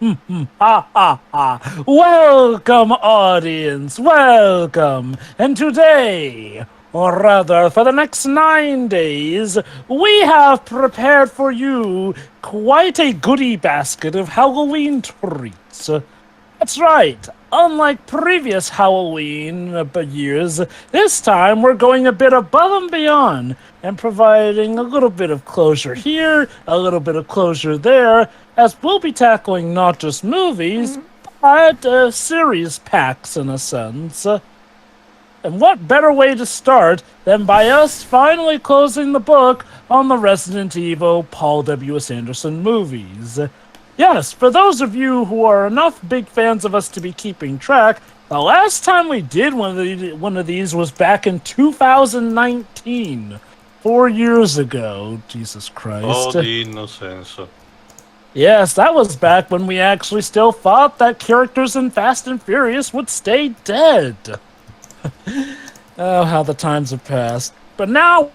Ha ha ha! Welcome, audience, welcome! And today, or rather for the next 9 days, we have prepared for you quite a goodie basket of Halloween treats. That's right. Unlike previous Halloween years, this time we're going a bit above and beyond and providing a little bit of closure here, a little bit of closure there, as we'll be tackling not just movies, but series packs in a sense. And what better way to start than by us finally closing the book on the Resident Evil Paul W.S. Anderson movies. Yes, for those of you who are enough big fans of us to be keeping track, the last time we did one of these was back in 2019. 4 years ago. Jesus Christ. Oh, the innocence. Yes, that was back when we actually still thought that characters in Fast and Furious would stay dead. Oh, how the times have passed. But now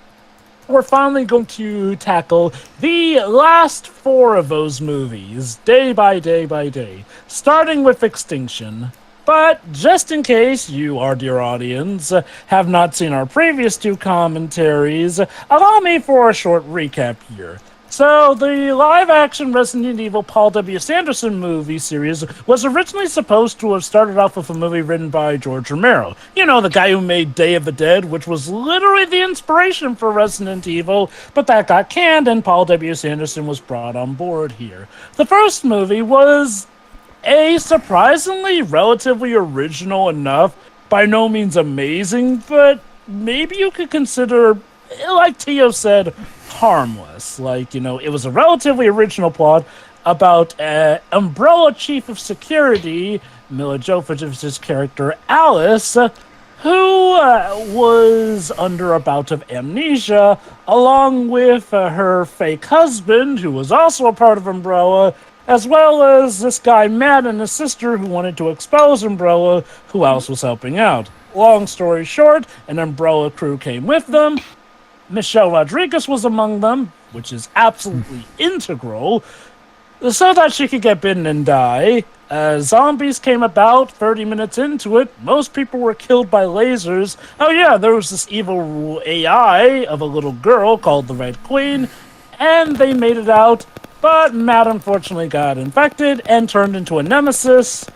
we're finally going to tackle the last 4 of those movies, day by day by day, starting with Extinction. But just in case you, our dear audience, have not seen our previous 2 commentaries, allow me for a short recap here. So, the live-action Resident Evil Paul W.S. Anderson movie series was originally supposed to have started off with a movie written by George Romero. You know, the guy who made Day of the Dead, which was literally the inspiration for Resident Evil, but that got canned and Paul W.S. Anderson was brought on board here. The first movie was a surprisingly relatively original enough, by no means amazing, but maybe you could consider, like Tio said, harmless. Like, you know, it was a relatively original plot about an Umbrella chief of security, Mila Jovovich's character Alice, who was under a bout of amnesia, along with her fake husband, who was also a part of Umbrella, as well as this guy Matt and his sister who wanted to expose Umbrella, who else was helping out. Long story short, an Umbrella crew came with them. Michelle Rodriguez was among them, which is absolutely integral, so that she could get bitten and die. Zombies came about 30 minutes into it. Most people were killed by lasers. Oh yeah, there was this evil AI of a little girl called the Red Queen, and they made it out, but Matt unfortunately got infected and turned into a nemesis,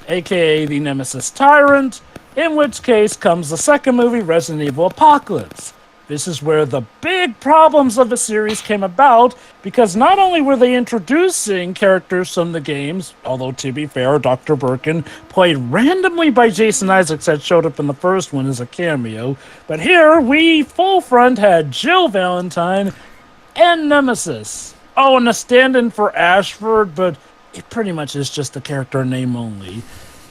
aka the Nemesis Tyrant, in which case comes the second movie, Resident Evil Apocalypse. This is where the big problems of the series came about, because not only were they introducing characters from the games, although to be fair, Dr. Birkin, played randomly by Jason Isaacs, had showed up in the first one as a cameo, but here we full front had Jill Valentine and Nemesis. Oh, and a stand-in for Ashford, but it pretty much is just a character name only.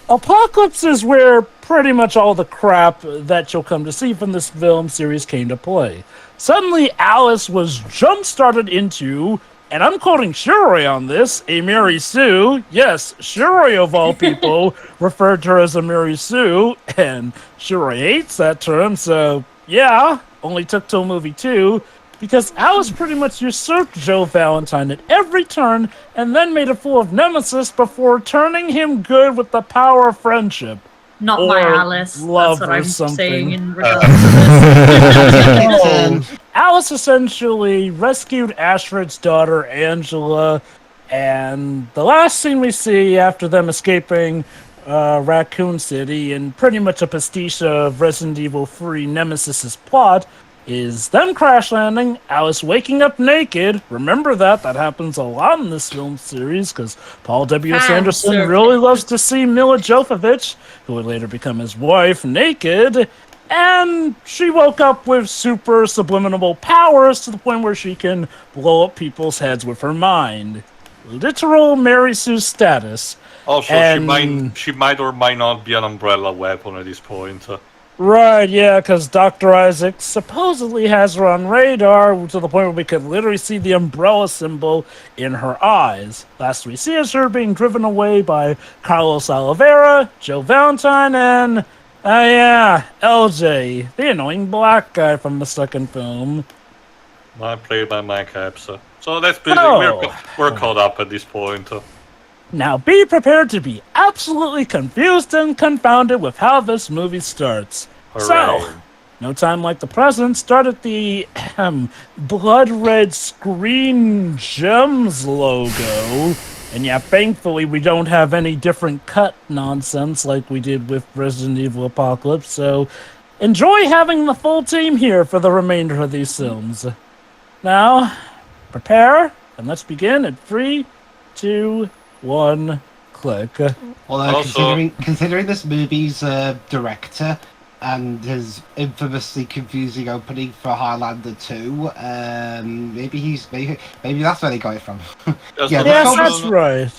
Apocalypse is where pretty much all the crap that you'll come to see from this film series came to play. Suddenly, Alice was jump-started into, and I'm quoting Shiroi on this, a Mary Sue. Yes, Shiroi of all people referred to her as a Mary Sue, and Shiroi hates that term, so yeah, only took till movie 2. Because Alice pretty much usurped Joe Valentine at every turn and then made a fool of Nemesis before turning him good with the power of friendship. Not my Alice. Love That's what I'm something. saying in regards to this. Alice essentially rescued Ashford's daughter, Angela, and the last scene we see after them escaping Raccoon City and pretty much a pastiche of Resident Evil 3 Nemesis's plot is them crash landing, Alice waking up naked. Remember that happens a lot in this film series, because Paul W.S. Anderson really loves to see Mila Jovovich, who would later become his wife, naked, and she woke up with super subliminal powers to the point where she can blow up people's heads with her mind. Literal Mary Sue status. Also, and she might or might not be an umbrella weapon at this point. Right, yeah, because Dr. Isaac supposedly has her on radar to the point where we could literally see the umbrella symbol in her eyes. Last we see is her being driven away by Carlos Oliveira, Joe Valentine, and, LJ, the annoying black guy from the second film. Played by Mike Epps. So that's basically, we're caught up at this point. Now be prepared to be absolutely confused and confounded with how this movie starts. Hooray. So, no time like the present, start at the blood red Screen Gems logo. And yeah, thankfully we don't have any different cut nonsense like we did with Resident Evil Apocalypse, so enjoy having the full team here for the remainder of these films. Now, prepare, and let's begin at 3, 2, 1, click. Although, Also- considering this movie's director and his infamously confusing opening for Highlander 2, maybe that's where they got it from. Just Yeah, a Yes, film that's mention- right.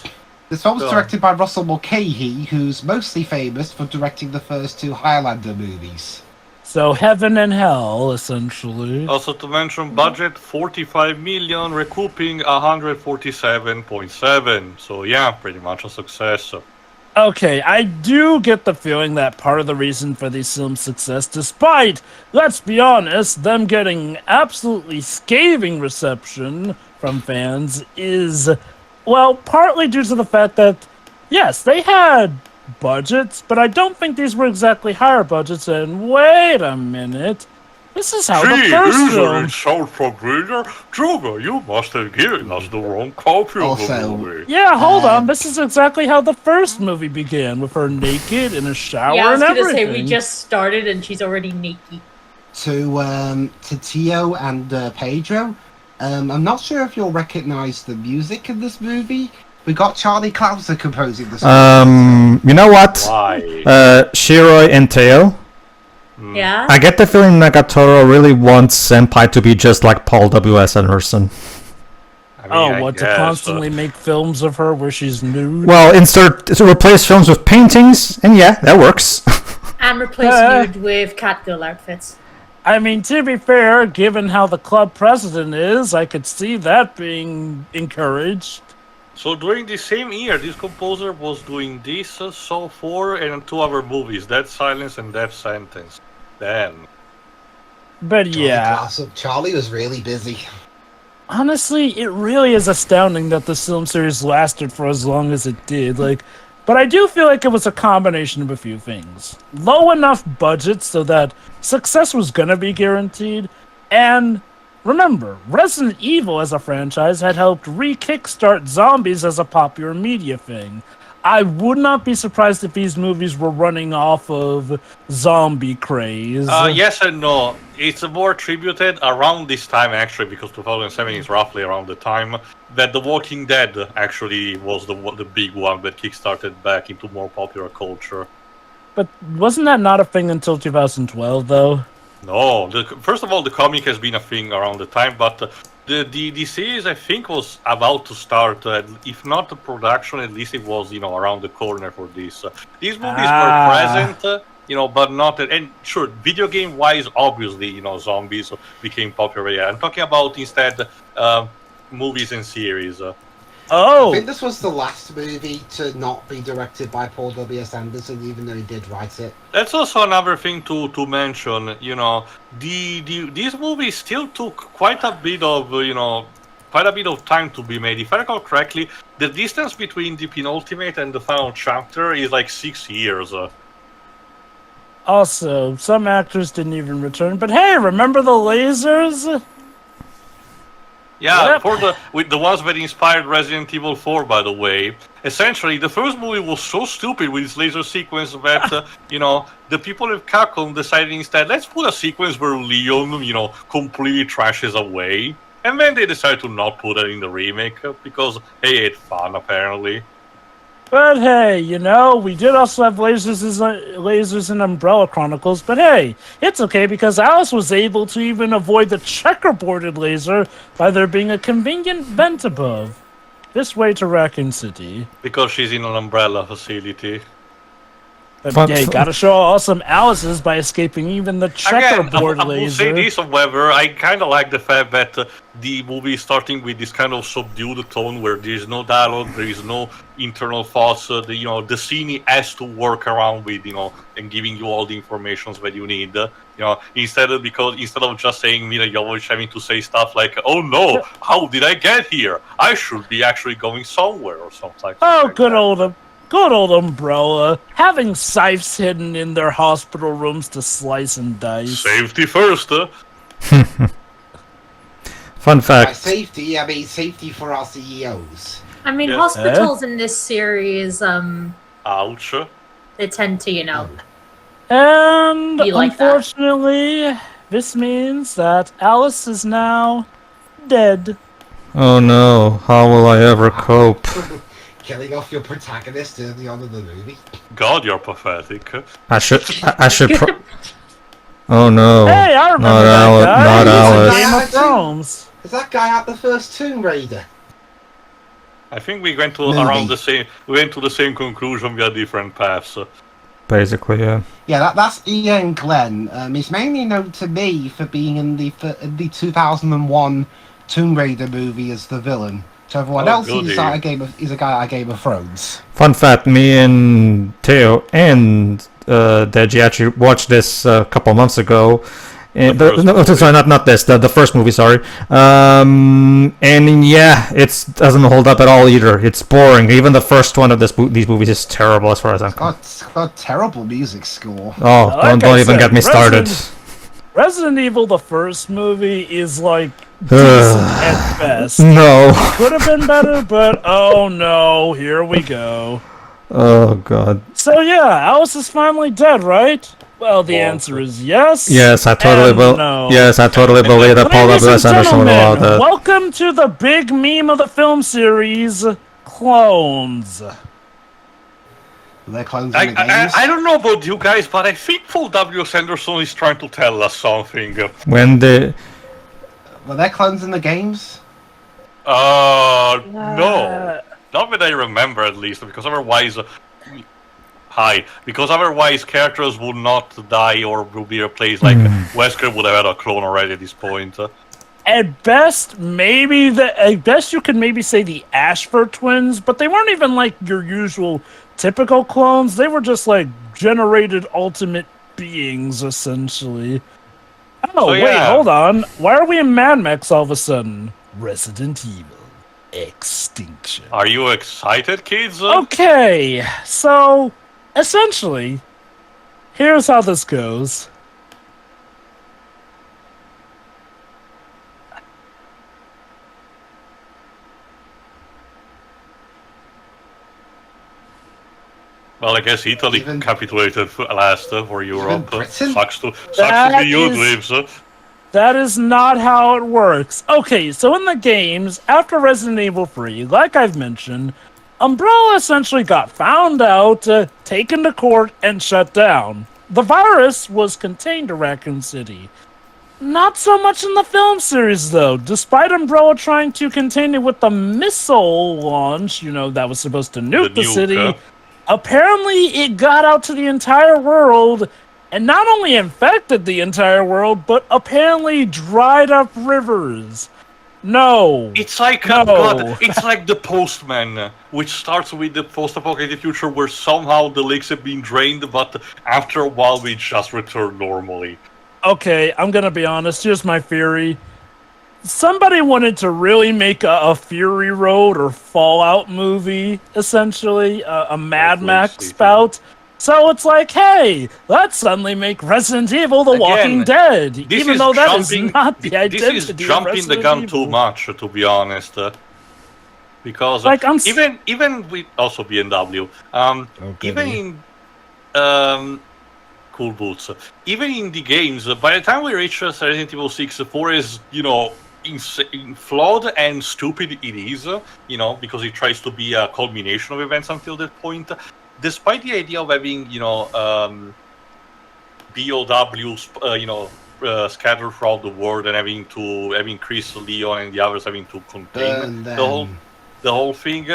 This film was Go on. directed by Russell Mulcahy, who's mostly famous for directing the first 2 Highlander movies. So heaven and hell, essentially. Also to mention, budget 45 million, recouping 147.7. So yeah, pretty much a success. Okay, I do get the feeling that part of the reason for these films' success, despite, let's be honest, them getting absolutely scathing reception from fans, is, well, partly due to the fact that, yes, they had budgets, but I don't think these were exactly higher budgets, and wait a minute, this is how the first film... South Korea? Joga, you must have given us the wrong copy of the Also- movie. Yeah, hold on, this is exactly how the first movie began, with her naked in a shower Yeah, I was and gonna everything. say we just started and she's already naked. To Tio and Pedro, I'm not sure if you'll recognize the music in this movie. We got Charlie Clouser composing the song. You know what? Why? Shiroi and Teo. Yeah. I get the feeling Nagatoro really wants Senpai to be just like Paul W.S. Anderson. I mean, Oh, I what, to guess, constantly make films of her where she's nude? Well, to replace films with paintings, and yeah, that works. And replace nude with catgirl outfits. I mean, to be fair, given how the club president is, I could see that being encouraged. So during the same year, this composer was doing this, Saw 4, and 2 other movies, Dead Silence and Death Sentence. Damn. But yeah, Charlie was really busy. honestly, it really is astounding that this film series lasted for as long as it did. But I do feel like it was a combination of a few things. Low enough budget so that success was gonna be guaranteed, and remember, Resident Evil as a franchise had helped re-kickstart zombies as a popular media thing. I would not be surprised if these movies were running off of zombie craze. Yes and no. It's more attributed around this time, actually, because 2007 is roughly around the time that The Walking Dead actually was the big one that kickstarted back into more popular culture. But wasn't that not a thing until 2012, though? No, first of all, the comic has been a thing around the time, but the series, I think, was about to start. If not the production, at least it was, around the corner for this. These movies were present, but not. And sure, video game wise, obviously, zombies became popular. Yeah, I'm talking about instead movies and series. I Oh, think this was the last movie to not be directed by Paul W.S. Anderson, even though he did write it. That's also another thing to mention. These movies still took quite a bit of time to be made. If I recall correctly, the distance between the penultimate and the final chapter is like 6 years. also, some actors didn't even return. But hey, remember the lasers? Yeah, Yep. with the ones that inspired Resident Evil 4, by the way. Essentially, the first movie was so stupid with its laser sequence that, the people of Capcom decided instead, let's put a sequence where Leon, completely trashes away. And then they decided to not put it in the remake, because, hey, it's fun, apparently. But hey, we did also have lasers in Umbrella Chronicles, but hey, it's okay because Alice was able to even avoid the checkerboarded laser by there being a convenient vent above. This way to Raccoon City. Because she's in an umbrella facility. But Fun- yeah, you gotta show awesome Alice's by escaping even the Again, checkerboard I will say laser. this, however, I kind of like the fact that the movie is starting with this kind of subdued tone where there is no dialogue, there is no internal thoughts. The scene has to work around with, and giving you all the information that you need. instead of just saying Mila Jovovich having to say stuff like, "Oh no, how did I get here? I should be actually going somewhere," or something. Oh, good old Umbrella, having scythes hidden in their hospital rooms to slice and dice. Safety first. Fun By fact. safety, I mean safety for our CEOs. I mean, Yeah. hospitals in this series, Ouch. they tend to, And Be like that. unfortunately, this means that Alice is now dead. Oh no, how will I ever cope? Killing off your protagonist early on in the movie. God, you're pathetic. I should Oh no. Hey, I remember Not that Alice, guy. not He's in Alice. Game of Thrones. Is that guy at the first Tomb Raider? I think we went to Maybe. around the same. We went to the same conclusion via different paths. Basically, yeah. Yeah, that's Ian Glenn. He's mainly known to me for being in the 2001 Tomb Raider movie as the villain. To everyone else, goody. he's a guy at Game of Thrones. Fun fact, me and Theo and Deji actually watched this a couple months ago. And The first no, movie. sorry, not this. The first movie, sorry. And yeah, it doesn't hold up at all either. It's boring. Even the first one of these movies is terrible as far as I'm concerned. It's got terrible music score. Oh, Like don't I even said, get me started. Resident Evil, the first movie, is like decent at best. No. Could have been better, but oh no, here we go. Oh god. So yeah, Alice is finally dead, right? Well, the answer is yes. Yes, I totally and will. no. Yes, I totally believe that Paul Ladies W.S. and Anderson would allow gentlemen, that. welcome to the big meme of the film series, Clones. They're clones in the games. I don't know about you guys, but I think Paul W.S. Anderson is trying to tell us something. When the Were there clones in the games? No. Not that I remember, at least, because otherwise... Because otherwise characters would not die or will be replaced, like Wesker would have had a clone already at this point. At best, you could maybe say the Ashford twins, but they weren't even like your usual typical clones. They were just like generated ultimate beings, essentially. Oh, So, wait, yeah. hold on. Why are we in Mad Max all of a sudden? Resident Evil. Extinction. Are you excited, kids? Okay, so essentially, here's how this goes. Well, I guess Italy Even- capitulated last for Europe. Britain? Sucks to That be you, is- Dweebs. That is not how it works. Okay, so in the games, after Resident Evil 3, like I've mentioned, Umbrella essentially got found out, taken to court, and shut down. The virus was contained to Raccoon City. Not so much in the film series, though. Despite Umbrella trying to contain it with the missile launch, that was supposed to nuke the nuke, city, huh? apparently it got out to the entire world and not only infected the entire world, but apparently dried up rivers. No. It's like No. God, it's like The Postman, which starts with the post-apocalyptic future where somehow the lakes have been drained, but after a while we just return normally. Okay, I'm gonna be honest. Here's my theory. Somebody wanted to really make a Fury Road or Fallout movie, essentially, a Mad Hopefully Max it's spout. So it's like, hey, let's suddenly make Resident Evil: The Again, Walking Dead, This even is though that is jumping- not the identity This is of jumping the Resident gun Evil. too much, to be honest. Because Like, I'm even with also BMW, even in cool boots, even in the games, by the time we reach Resident Evil 6, 4 is flawed and stupid. It is, because it tries to be a culmination of events until that point. Despite the idea of having, BOWs, scattered throughout the world and having Chris, Leon, and the others having to contain the whole thing,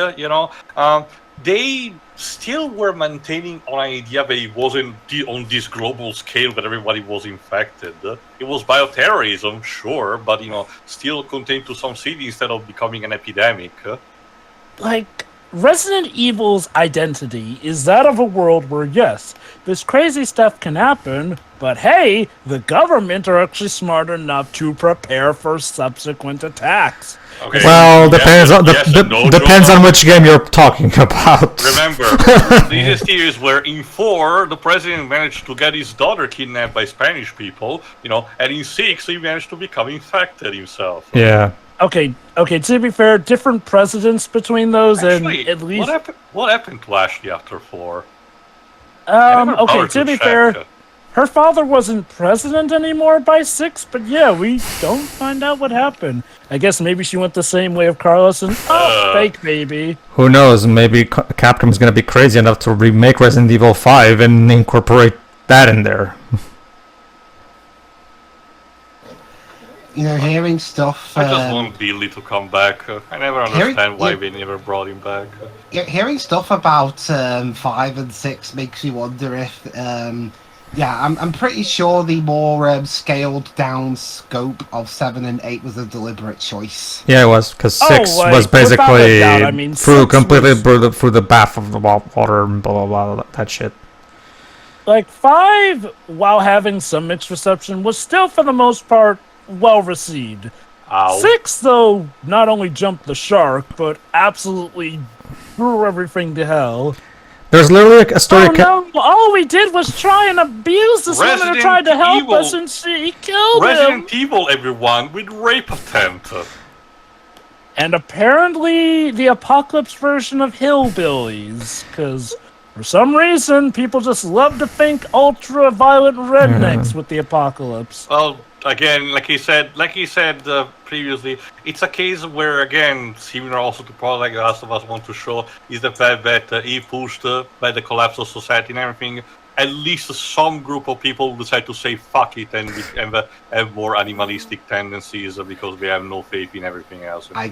they still were maintaining an idea that it wasn't on this global scale that everybody was infected. It was bioterrorism, sure, but still contained to some city instead of becoming an epidemic. Like, Resident Evil's identity is that of a world where, yes, this crazy stuff can happen, but hey, the government are actually smart enough to prepare for subsequent attacks. Okay. Well, depends on depends on which game you're talking about. Remember, this is series where in 4 the president managed to get his daughter kidnapped by Spanish people, and in 6 he managed to become infected himself. Yeah. Okay, to be fair, different precedents between those, Actually, and at least... What happened to Ashley after 4? Okay, to be fair, her father wasn't president anymore by 6, but yeah, we don't find out what happened. I guess maybe she went the same way of Carlos and, fake baby. Who knows? Maybe Capcom's gonna be crazy enough to remake Resident Evil 5 and incorporate that in there. Hearing stuff... I just want Billy to come back. I never understand why they never brought him back. Hearing stuff about 5 and 6 makes you wonder if... I'm pretty sure the more scaled down scope of 7 and 8 was a deliberate choice. Yeah, it was, because 6 was basically completely through the bath of the water and blah blah blah, that shit. Like, 5, while having some mixed reception, was still for the most part well received. Ow. 6, though, not only jumped the shark, but absolutely threw everything to hell. There's literally a story. Oh no! All we did was try and abuse this woman who tried to help us, and she killed him. Resident Evil, everyone, with rape attempt. And apparently, the apocalypse version of Hillbillies, because for some reason, people just love to think ultra-violent rednecks with the apocalypse. Well, again, like he said previously, it's a case where, again, similar also to probably like The Last of Us want to show, is the fact that he pushed by the collapse of society and everything, at least some group of people decide to say fuck it and have more animalistic tendencies because they have no faith in everything else. Anymore.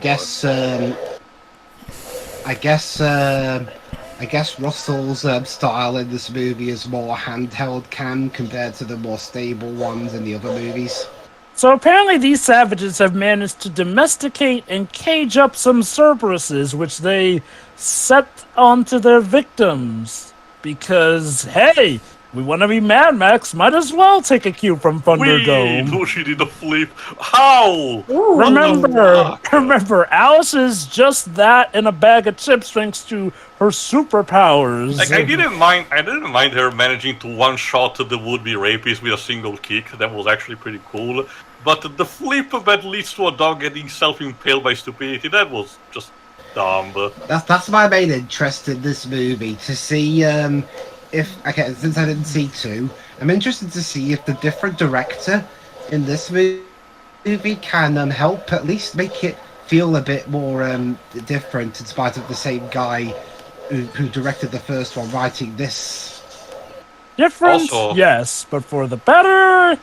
I guess Russell's style in this movie is more handheld cam compared to the more stable ones in the other movies. So apparently these savages have managed to domesticate and cage up some Cerberuses, which they set onto their victims. Because, hey, we want to be Mad Max, might as well take a cue from Thunderdome. Wait, she did a flip. How? Remember, Alice is just that in a bag of chips thanks to her superpowers. Like, I didn't mind her managing to one-shot the would-be rapist with a single kick. That was actually pretty cool. But the flip that leads to a dog getting self-impaled by stupidity, that was just dumb. That's my main interest in this movie, to see since I didn't see 2, I'm interested to see if the different director in this movie can help at least make it feel a bit more different in spite of the same guy who directed the first one writing this. Different, also, yes, but for the better.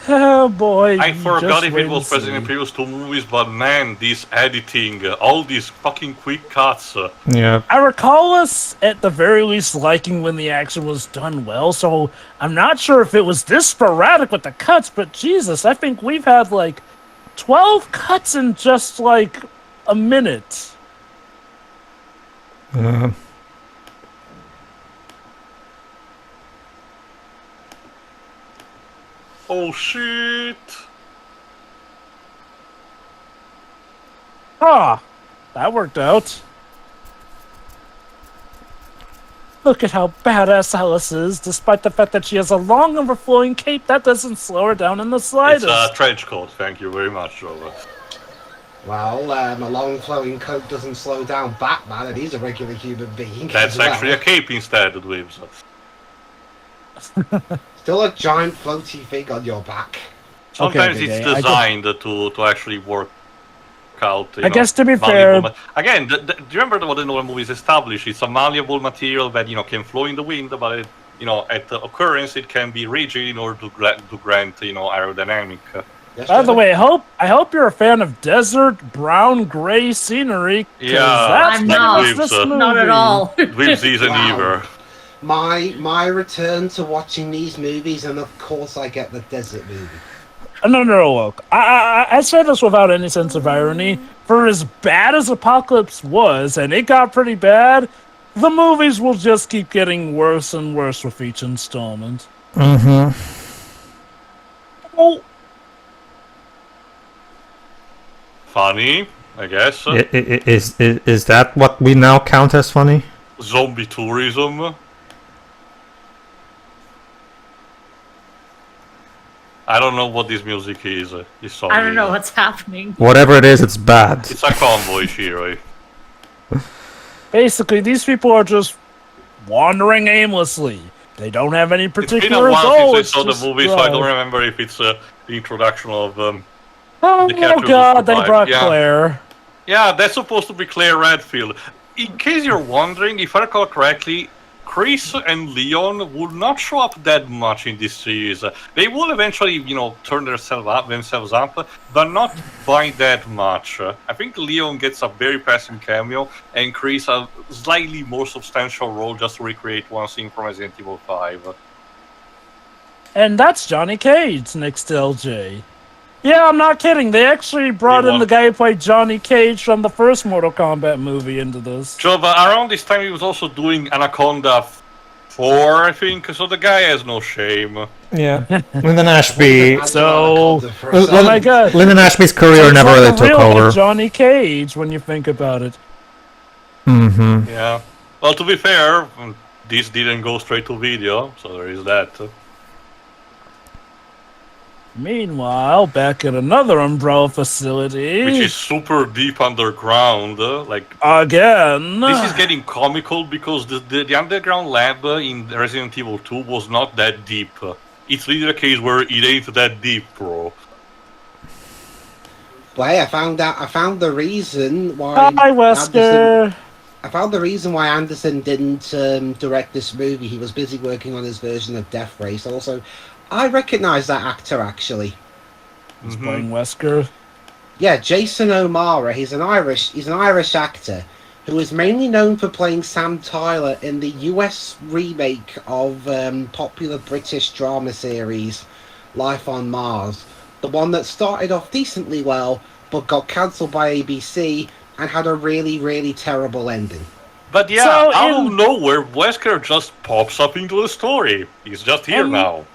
Oh boy! I forgot if it was present in previous 2 movies, but man, this editing, all these fucking quick cuts. Yeah. I recall us at the very least liking when the action was done well, so I'm not sure if it was this sporadic with the cuts, but Jesus, I think we've had like 12 cuts in just like a minute. Oh shit! Ah, that worked out. Look at how badass Alice is, despite the fact that she has a long overflowing cape that doesn't slow her down in the slightest. It's a trench coat, thank you very much, Robert. Well, a long flowing coat doesn't slow down Batman, and he's a regular human being. That's actually a cape instead, it whips. Still a giant floaty thing on your back. Sometimes it's designed to actually work out. I guess to be fair, again, do you remember what the normal movies established? It's a malleable material that can flow in the wind, but at the occurrence it can be rigid in order to grant aerodynamic. By the way, I hope you're a fan of desert brown gray scenery. Yeah, that's I'm not. Not at all. With season either. My return to watching these movies, and of course I get the desert movie. No, look. I say this without any sense of irony. for as bad as Apocalypse was, and it got pretty bad, the movies will just keep getting worse and worse with each installment. Mm-hmm. Oh, Funny, I guess. Is that what we now count as funny? Zombie tourism. I don't know what this music is. This song I don't know is. what's happening. Whatever it is, it's bad. It's a convoy, Shiroi. basically, these people are just wandering aimlessly. They don't have any It's been a particular while goal. since I saw the just movie, so I don't drive. remember if it's the introduction of. Oh the characters god, who they survived. brought Yeah. Claire. Yeah, that's supposed to be Claire Redfield. In case you're wondering, if I recall correctly, Chris and Leon would not show up that much in this series. They will eventually, turn themselves up, but not by that much. I think Leon gets a very passing cameo, and Chris a slightly more substantial role just to recreate one scene from Resident Evil 5. And that's Johnny Cage next to LJ. Yeah, I'm not kidding. They actually brought in the guy who played Johnny Cage from the first Mortal Kombat movie into this. So, but around this time he was also doing Anaconda 4, I think, so the guy has no shame. Yeah. Lyndon Ashby. So- Oh Oh my god. Lyndon Ashby's career It's never like really a took real over. Johnny Cage when you think about it. Mm-hmm. Yeah. Well, to be fair, this didn't go straight to video, so there is that. Meanwhile, back at another Umbrella facility. Which is super deep underground. Again. This is getting comical because the underground lab in Resident Evil 2 was not that deep. It's really a case where it ain't that deep, bro. Well, hey, I found the reason why. Hi, Wesker. I found the reason why Anderson didn't direct this movie. He was busy working on his version of Death Race. Also, I recognise that actor actually. He's playing Wesker. Yeah, Jason O'Mara. He's an Irish actor who is mainly known for playing Sam Tyler in the US remake of popular British drama series Life on Mars. The one that started off decently well, but got cancelled by ABC and had a really, really terrible ending. But yeah, So out of nowhere, Wesker just pops up into the story. He's just here now.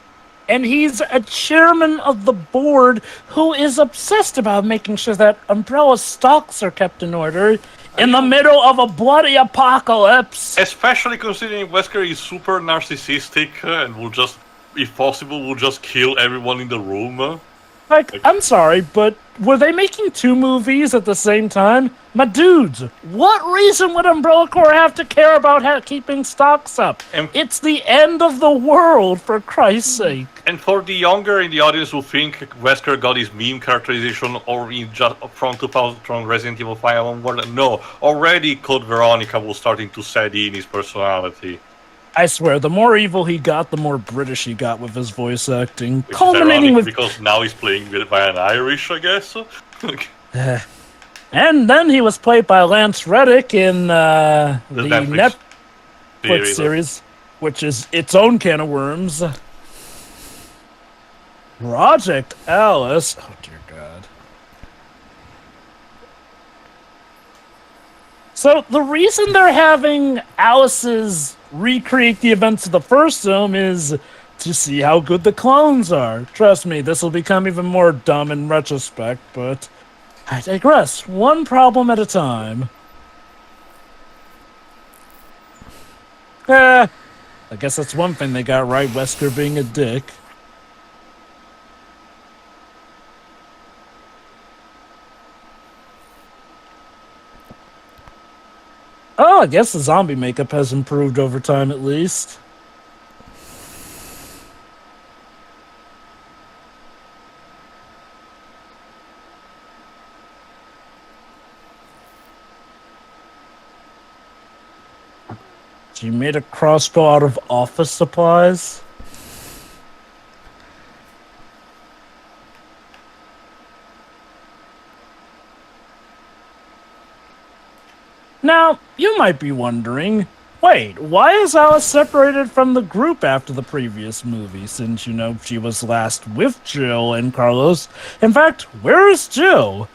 And he's a chairman of the board who is obsessed about making sure that Umbrella stocks are kept in order in the middle of a bloody apocalypse. Especially considering Wesker is super narcissistic and will just, if possible, will just kill everyone in the room. I'm sorry, but were they making two movies at the same time? My dudes, what reason would Umbrella Corps have to care about keeping stocks up? It's the end of the world, for Christ's sake. And for the younger in the audience who think Wesker got his meme characterization or just from Resident Evil 5 onward, no, already Code Veronica was starting to set in his personality. I swear, the more evil he got, the more British he got with his voice acting. Which Culminating is with... because now he's playing by an Irish, I guess. And then he was played by Lance Reddick in the Netflix series, which is its own can of worms. Project Alice. Oh, dear God. So the reason they're having Alice's recreate the events of the first film is to see how good the clones are. Trust me, this will become even more dumb in retrospect, but I digress. One problem at a time. I guess that's one thing they got right, Wesker being a dick. Oh, I guess the zombie makeup has improved over time at least. She made a crossbow out of office supplies. Now, you might be wondering, wait, why is Alice separated from the group after the previous movie, since, you know, she was last with Jill and Carlos? In fact, where is Jill?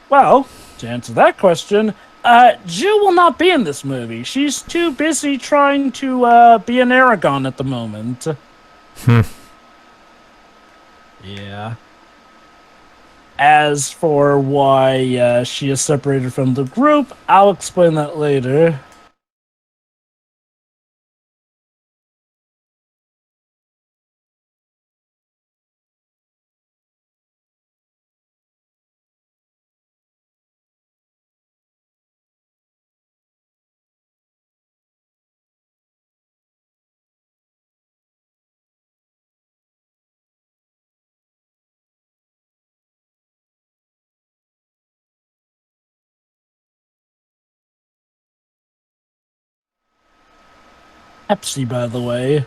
Well, to answer that question, Jill will not be in this movie. She's too busy trying to be an Aragon at the moment. Yeah. As for why she is separated from the group, I'll explain that later. Pepsi, by the way.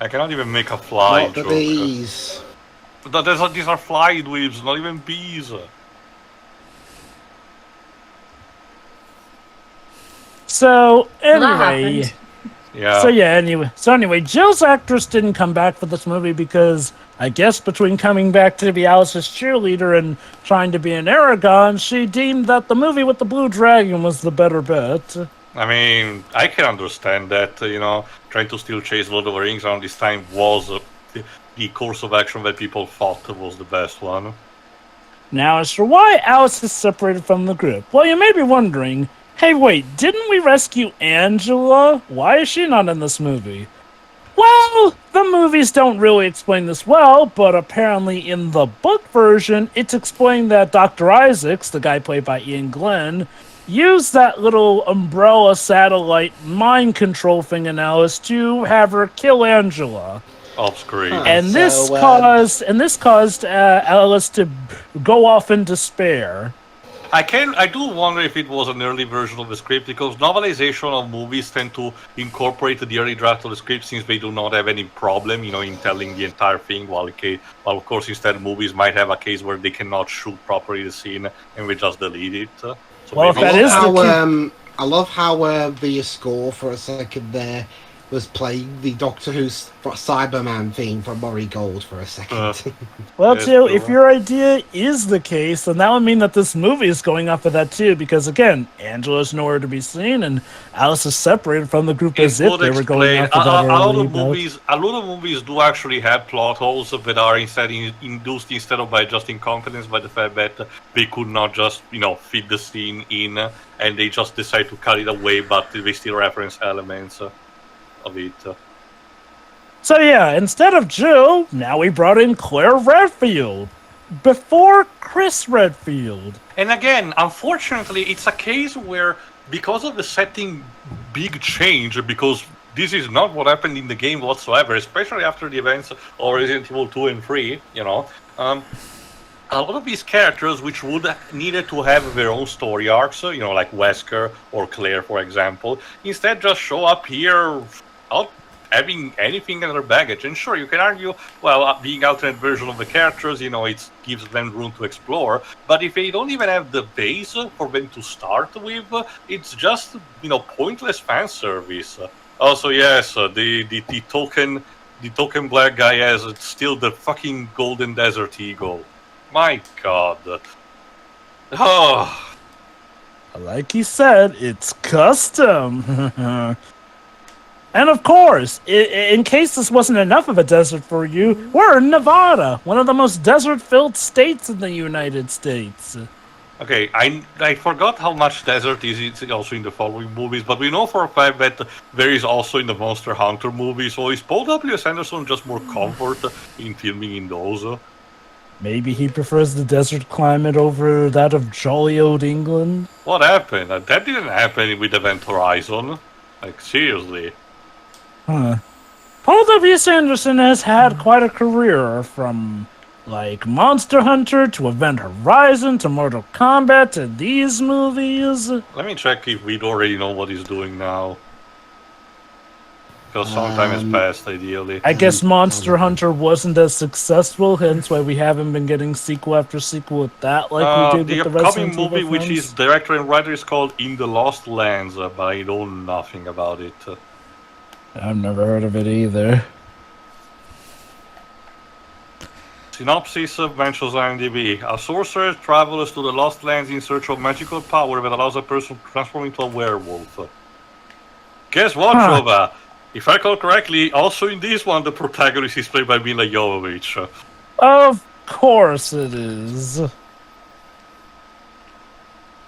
I cannot even make a fly Not the joke. bees. These are fly dweebs, not even bees. So, Well, that anyway... happened. Yeah. So anyway, Jill's actress didn't come back for this movie because I guess between coming back to be Alice's cheerleader and trying to be an Aragon, she deemed that the movie with the Blue Dragon was the better bet. I mean, I can understand that, trying to still chase Lord of the Rings around this time was the course of action that people thought was the best one. Now, as for why Alice is separated from the group, well, you may be wondering, hey, wait, didn't we rescue Angela? Why is she not in this movie? Well, the movies don't really explain this well, but apparently in the book version, it's explained that Dr. Isaacs, the guy played by Ian Glenn, used that little umbrella satellite mind control thing in Alice to have her kill Angela. Off screen. And this caused Alice to go off in despair. I do wonder if it was an early version of the script, because novelization of movies tend to incorporate the early draft of the script since they do not have any problem, in telling the entire thing, while of course instead movies might have a case where they cannot shoot properly the scene and we just delete it. So well, if that is I love how the score for a second there was playing the Doctor Who's Cyberman theme from Murray Gold for a second. Well, Yes, Jill, sure. if your idea is the case, then that would mean that this movie is going off of that too, because again, Angela's nowhere to be seen, and Alice is separated from the group as if they were going off of that a lot early of movies. A lot of movies do actually have plot holes that are induced instead of by just incompetence by the fact that they could not just fit the scene in, and they just decide to cut it away, but they still reference elements of it. So yeah, instead of Jill, now we brought in Claire Redfield. Before Chris Redfield. And again, unfortunately, it's a case where, because of the setting big change, because this is not what happened in the game whatsoever, especially after the events of Resident Evil 2 and 3, a lot of these characters which would needed to have their own story arcs, like Wesker or Claire, for example, instead just show up here without having anything in their baggage. And sure, you can argue, well, being alternate version of the characters, it gives them room to explore. But if they don't even have the base for them to start with, it's just, pointless fan service. Also, yes, the token black guy has still the fucking Golden Desert Eagle. My God. Oh. Like he said, it's custom. And of course, in case this wasn't enough of a desert for you, we're in Nevada, one of the most desert-filled states in the United States. Okay, I forgot how much desert is also in the following movies, but we know for a fact that there is also in the Monster Hunter movie, so is Paul W.S. Anderson just more comfort in filming in those? Maybe he prefers the desert climate over that of jolly old England? What happened? That didn't happen with Event Horizon. Like, seriously. Huh. Paul W.S. Anderson has had quite a career, from, Monster Hunter to Event Horizon to Mortal Kombat to these movies. Let me check if we already know what he's doing now. Because some time has passed, ideally. I guess Monster Hunter wasn't as successful, hence why we haven't been getting sequel after sequel with that like we did with the Resident upcoming movie, Evil which films. is director and writer, is called In the Lost Lands, but I know nothing about it. I've never heard of it either. Synopsis mentions IMDb. A sorcerer travels to the Lost Lands in search of magical power that allows a person to transform into a werewolf. Guess what, Jova? If I recall correctly, also in this one, the protagonist is played by Mila Jovovich. Of course it is.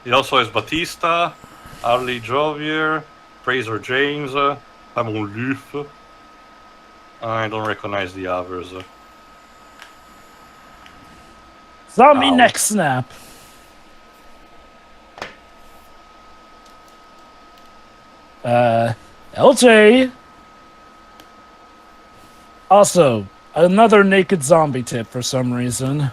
He also has Batista, Arlie Jovier, Fraser James, Simon Luff. I don't recognize the others. Zombie Ow. neck snap. LJ. Also, another naked zombie tip for some reason.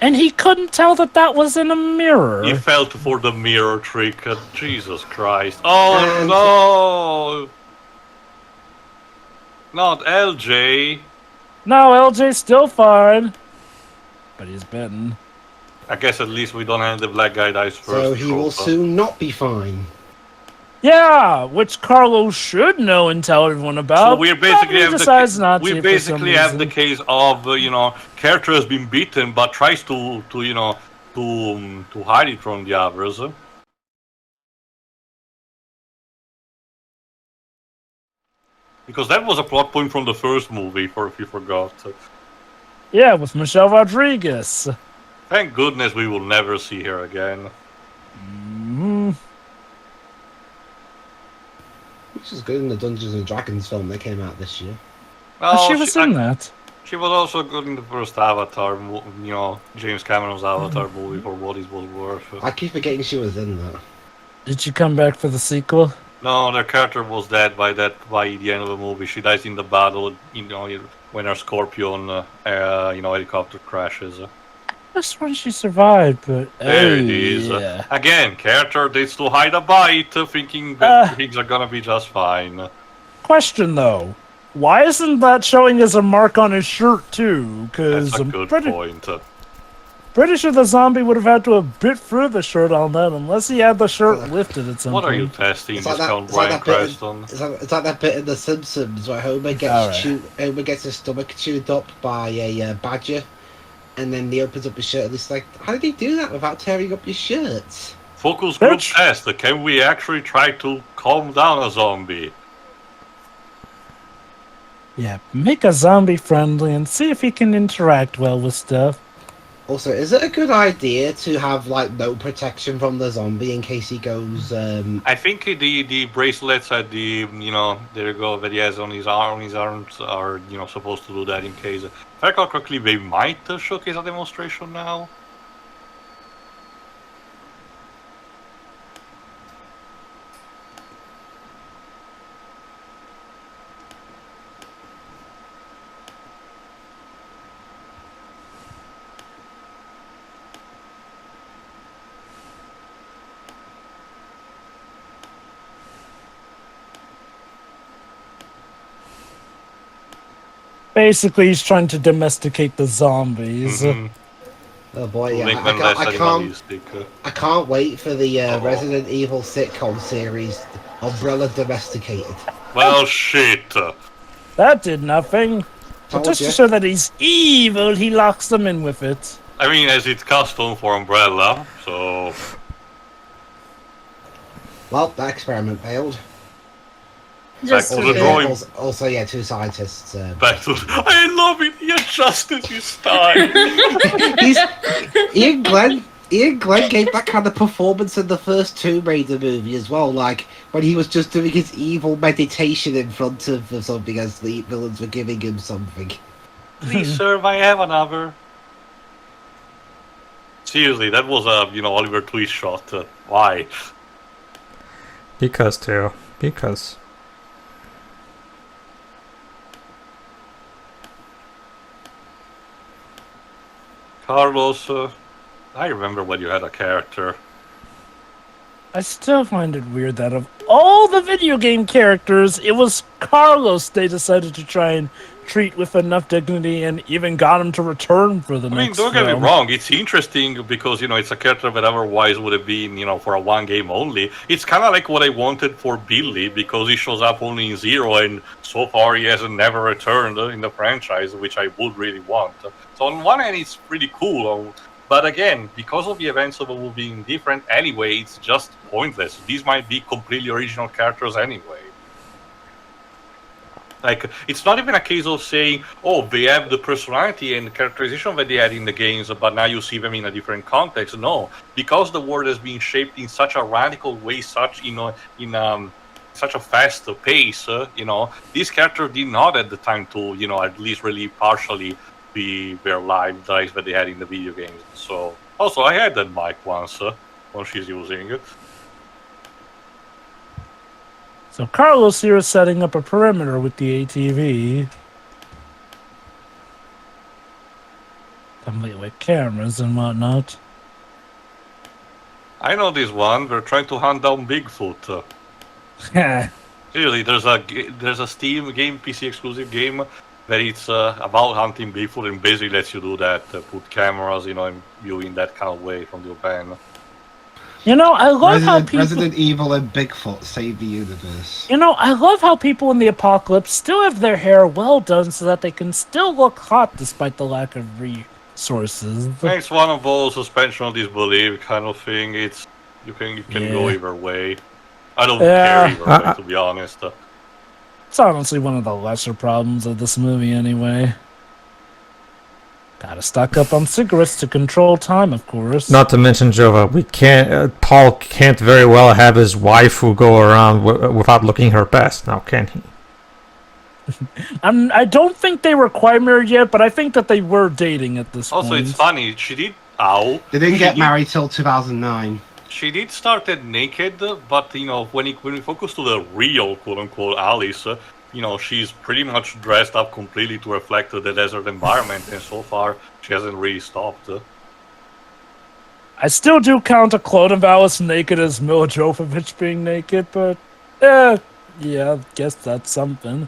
And he couldn't tell that that was in a mirror. He fell for the mirror trick. Jesus Christ. Oh, no! Not LJ. No, LJ's still fine. But he's bitten. I guess at least we don't have the black guy dies first. So he will trope. soon not be fine. Yeah, which Carlos should know and tell everyone about. So we basically have decides not to we for basically some have the reason. case of character has been beaten but tries to hide it from the others. Because that was a plot point from the first movie, if you forgot. Yeah, with Michelle Rodriguez. Thank goodness we will never see her again. Mhm. Which is good in the Dungeons and Dragons film that came out this year. Well, she was in that. She was also good in the first Avatar, James Cameron's Avatar movie, for what it was worth. I keep forgetting she was in that. Did she come back for the sequel? No, their character was dead by the end of the movie. She dies in the battle, when her Scorpion, helicopter crashes. This one she survived, but There it is. Yeah. Again, character needs to hide a bite, thinking that things are gonna be just fine. Question though, why isn't that showing as a mark on his shirt too? Because That's a I'm good pretty point. sure the zombie would have had to have bit through the shirt on that, unless he had the shirt lifted at some What point. are you testing, It's like Discount that- it's like Brian that bit in- Creston? It's like that bit in The Simpsons where Homer gets his stomach chewed up by a badger, and then he opens up his shirt and it's like, how did he do that without tearing up your shirt? Focus group Bitch. test. Can we actually try to calm down a zombie? Yeah, make a zombie friendly and see if he can interact well with stuff. Also, is it a good idea to have like no protection from the zombie in case he goes? I think the bracelets at there you go, that he has on his arms are supposed to do that in case. If I recall correctly, they might showcase a demonstration now. Basically, he's trying to domesticate the zombies. Mhm. Oh boy, To yeah, make them less animalistic. I can't wait for the Uh-oh. Resident Evil sitcom series, Umbrella Domesticated. Well, shit. That did nothing. But Told just ya. to show that he's evil, he locks them in with it. I mean, as it's custom for Umbrella, so Well, that experiment failed. Just Back to a the bit. drawing. Also, yeah, two scientists. back to I love it. He adjusted his style. Ian Glenn gave that kind of performance in the first Tomb Raider movie as well, like when he was just doing his evil meditation in front of something as the villains were giving him something. Please, sir, I have another. Seriously, that was a Oliver Twist shot. Why? Because, Theo. Because. Carlos, I remember when you had a character. I still find it weird that of all the video game characters, it was Carlos they decided to try and treat with enough dignity and even got him to return for the I mean, next don't get me film. wrong. It's interesting because it's a character that otherwise would have been for a one game only. It's kind of like what I wanted for Billy because he shows up only in Zero, and so far he hasn't never returned in the franchise, which I would really want. So on one hand, it's pretty cool. But again, because of the events of the movie being different anyway, it's just pointless. These might be completely original characters anyway. Like, it's not even a case of saying, oh, they have the personality and characterization that they had in the games, but now you see them in a different context. No, because the world has been shaped in such a radical way, such such a fast pace. This character did not at the time to, at least really partially be their lives that they had in the video games. So, also, I had that mic once when she's using it. So Carlos here is setting up a perimeter with the ATV. Complete with cameras and whatnot. I know this one. They're trying to hunt down Bigfoot. Seriously, there's a Steam game, PC exclusive game that it's about hunting Bigfoot and basically lets you do that. Put cameras, and view in that kind of way from your van. I love how people... Resident Evil and Bigfoot save the universe. I love how people in the apocalypse still have their hair well done so that they can still look hot despite the lack of resources. It's one of those suspension of disbelief kind of thing. You can go either way. I don't care either way, to be honest. It's honestly one of the lesser problems of this movie anyway. Gotta stock up on cigarettes to control time, of course. Not to mention, Jova, Paul can't very well have his wife who go around without looking her best, now can he? I don't think they were quite married yet, but I think that they were dating at this point. Also, it's funny, she did... They didn't get married till 2009. She did start it naked, but, when we focus to the real, quote-unquote, Alice... she's pretty much dressed up completely to reflect the desert environment, and so far, she hasn't really stopped. I still do count a clone of Alice naked as Mila Jovovich being naked, but, yeah, I guess that's something.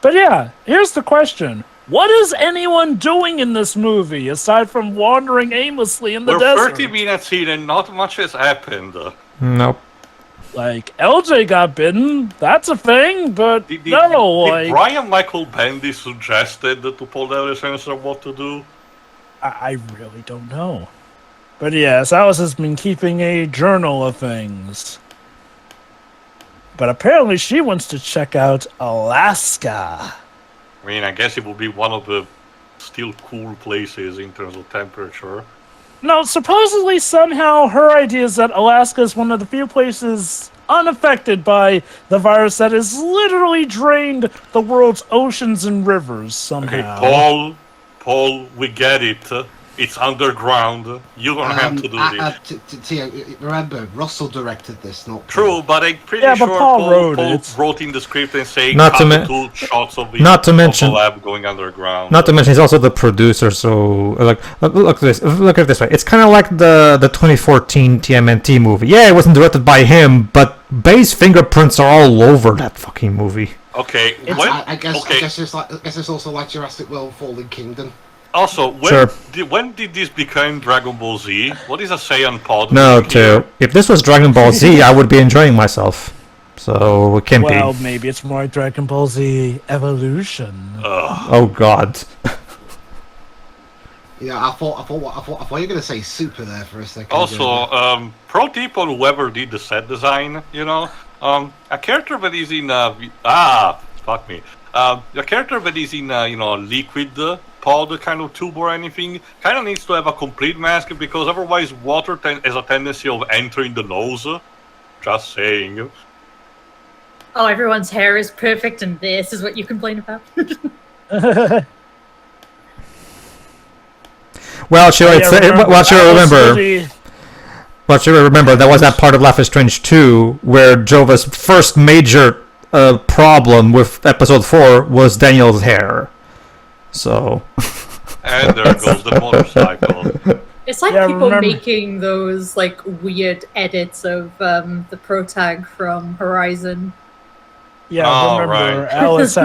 But yeah, here's the question. What is anyone doing in this movie, aside from wandering aimlessly in the desert? We're 30 minutes in, and not much has happened. Nope. Like, LJ got bitten, that's a thing, but Did Brian Michael Bendy suggested to Paul W.S. what to do? I really don't know. But yes, Alice has been keeping a journal of things. But apparently she wants to check out Alaska. I mean, I guess it would be one of the still cool places in terms of temperature. No, supposedly somehow her idea is that Alaska is one of the few places unaffected by the virus that has literally drained the world's oceans and rivers somehow. Okay, Paul, we get it. It's underground. You don't have to do this. Remember, Russell directed this, not True, but I'm pretty sure Paul wrote in the script and saying two shots of the lab going underground. Not to mention, he's also the producer. So, look at this. Look at it this way. It's kind of like the 2014 TMNT movie. Yeah, it wasn't directed by him, but Bay's fingerprints are all over that fucking movie. Okay, I guess it's also like Jurassic World: Fallen Kingdom. Also, when did this become Dragon Ball Z? What is a Saiyan pod? No, if this was Dragon Ball Z, I would be enjoying myself. So it can't be. Well, maybe it's more like Dragon Ball Z Evolution. Oh God. Yeah, I thought you were gonna say Super there for a second. Also, pro tip on whoever did the set design. A character that is in fuck me. A character that is in liquid pod kind of tube or anything kind of needs to have a complete mask because otherwise water has a tendency of entering the nose. Just saying. Oh, everyone's hair is perfect and this is what you complain about? Well, should remember that was that part of Life is Strange 2 where Jova's first major problem with episode 4 was Daniel's hair. So. And there goes the motorcycle. It's like people making those like weird edits of the pro tag from Horizon. Yeah, remember, right. Alice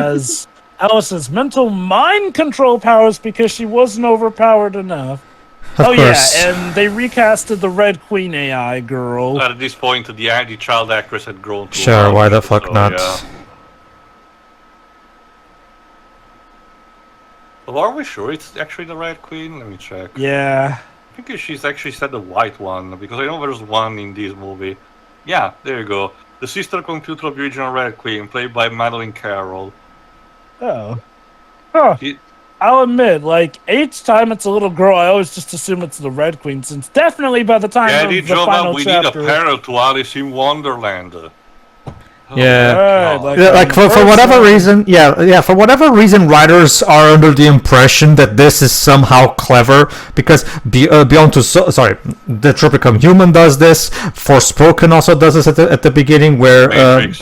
Alice's mental mind control powers because she wasn't overpowered enough. Of Oh course. yeah, and they recasted the Red Queen AI girl. At this point, the child actress had grown to Sure, why the adult, fuck so, not? yeah. Well, are we sure it's actually the Red Queen? Let me check. Yeah. I think she's actually said the white one, because I know there's one in this movie. Yeah, there you go. The sister computer of the original Red Queen, played by Madeline Carroll. Oh. Huh. She- I'll admit, like, each time it's a little girl, I always just assume it's the Red Queen, since definitely by the time Yeah, of the Joma, final we chapter... need a parallel to Alice in Wonderland. Yeah. Right, God. like, Yeah, like for whatever reason, for whatever reason, writers are under the impression that this is somehow clever because Beyond Two Souls, Detroit Become Human does this. Forspoken also does this at the beginning, where Matrix,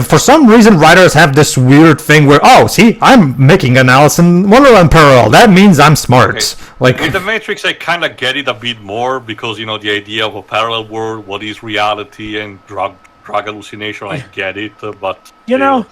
for some reason writers have this weird thing where I'm making an Alice in Wonderland parallel. That means I'm smart. Okay. Like With the Matrix, I kind of get it a bit more because, the idea of a parallel world, what is reality and drug hallucination, I get it, but... You know,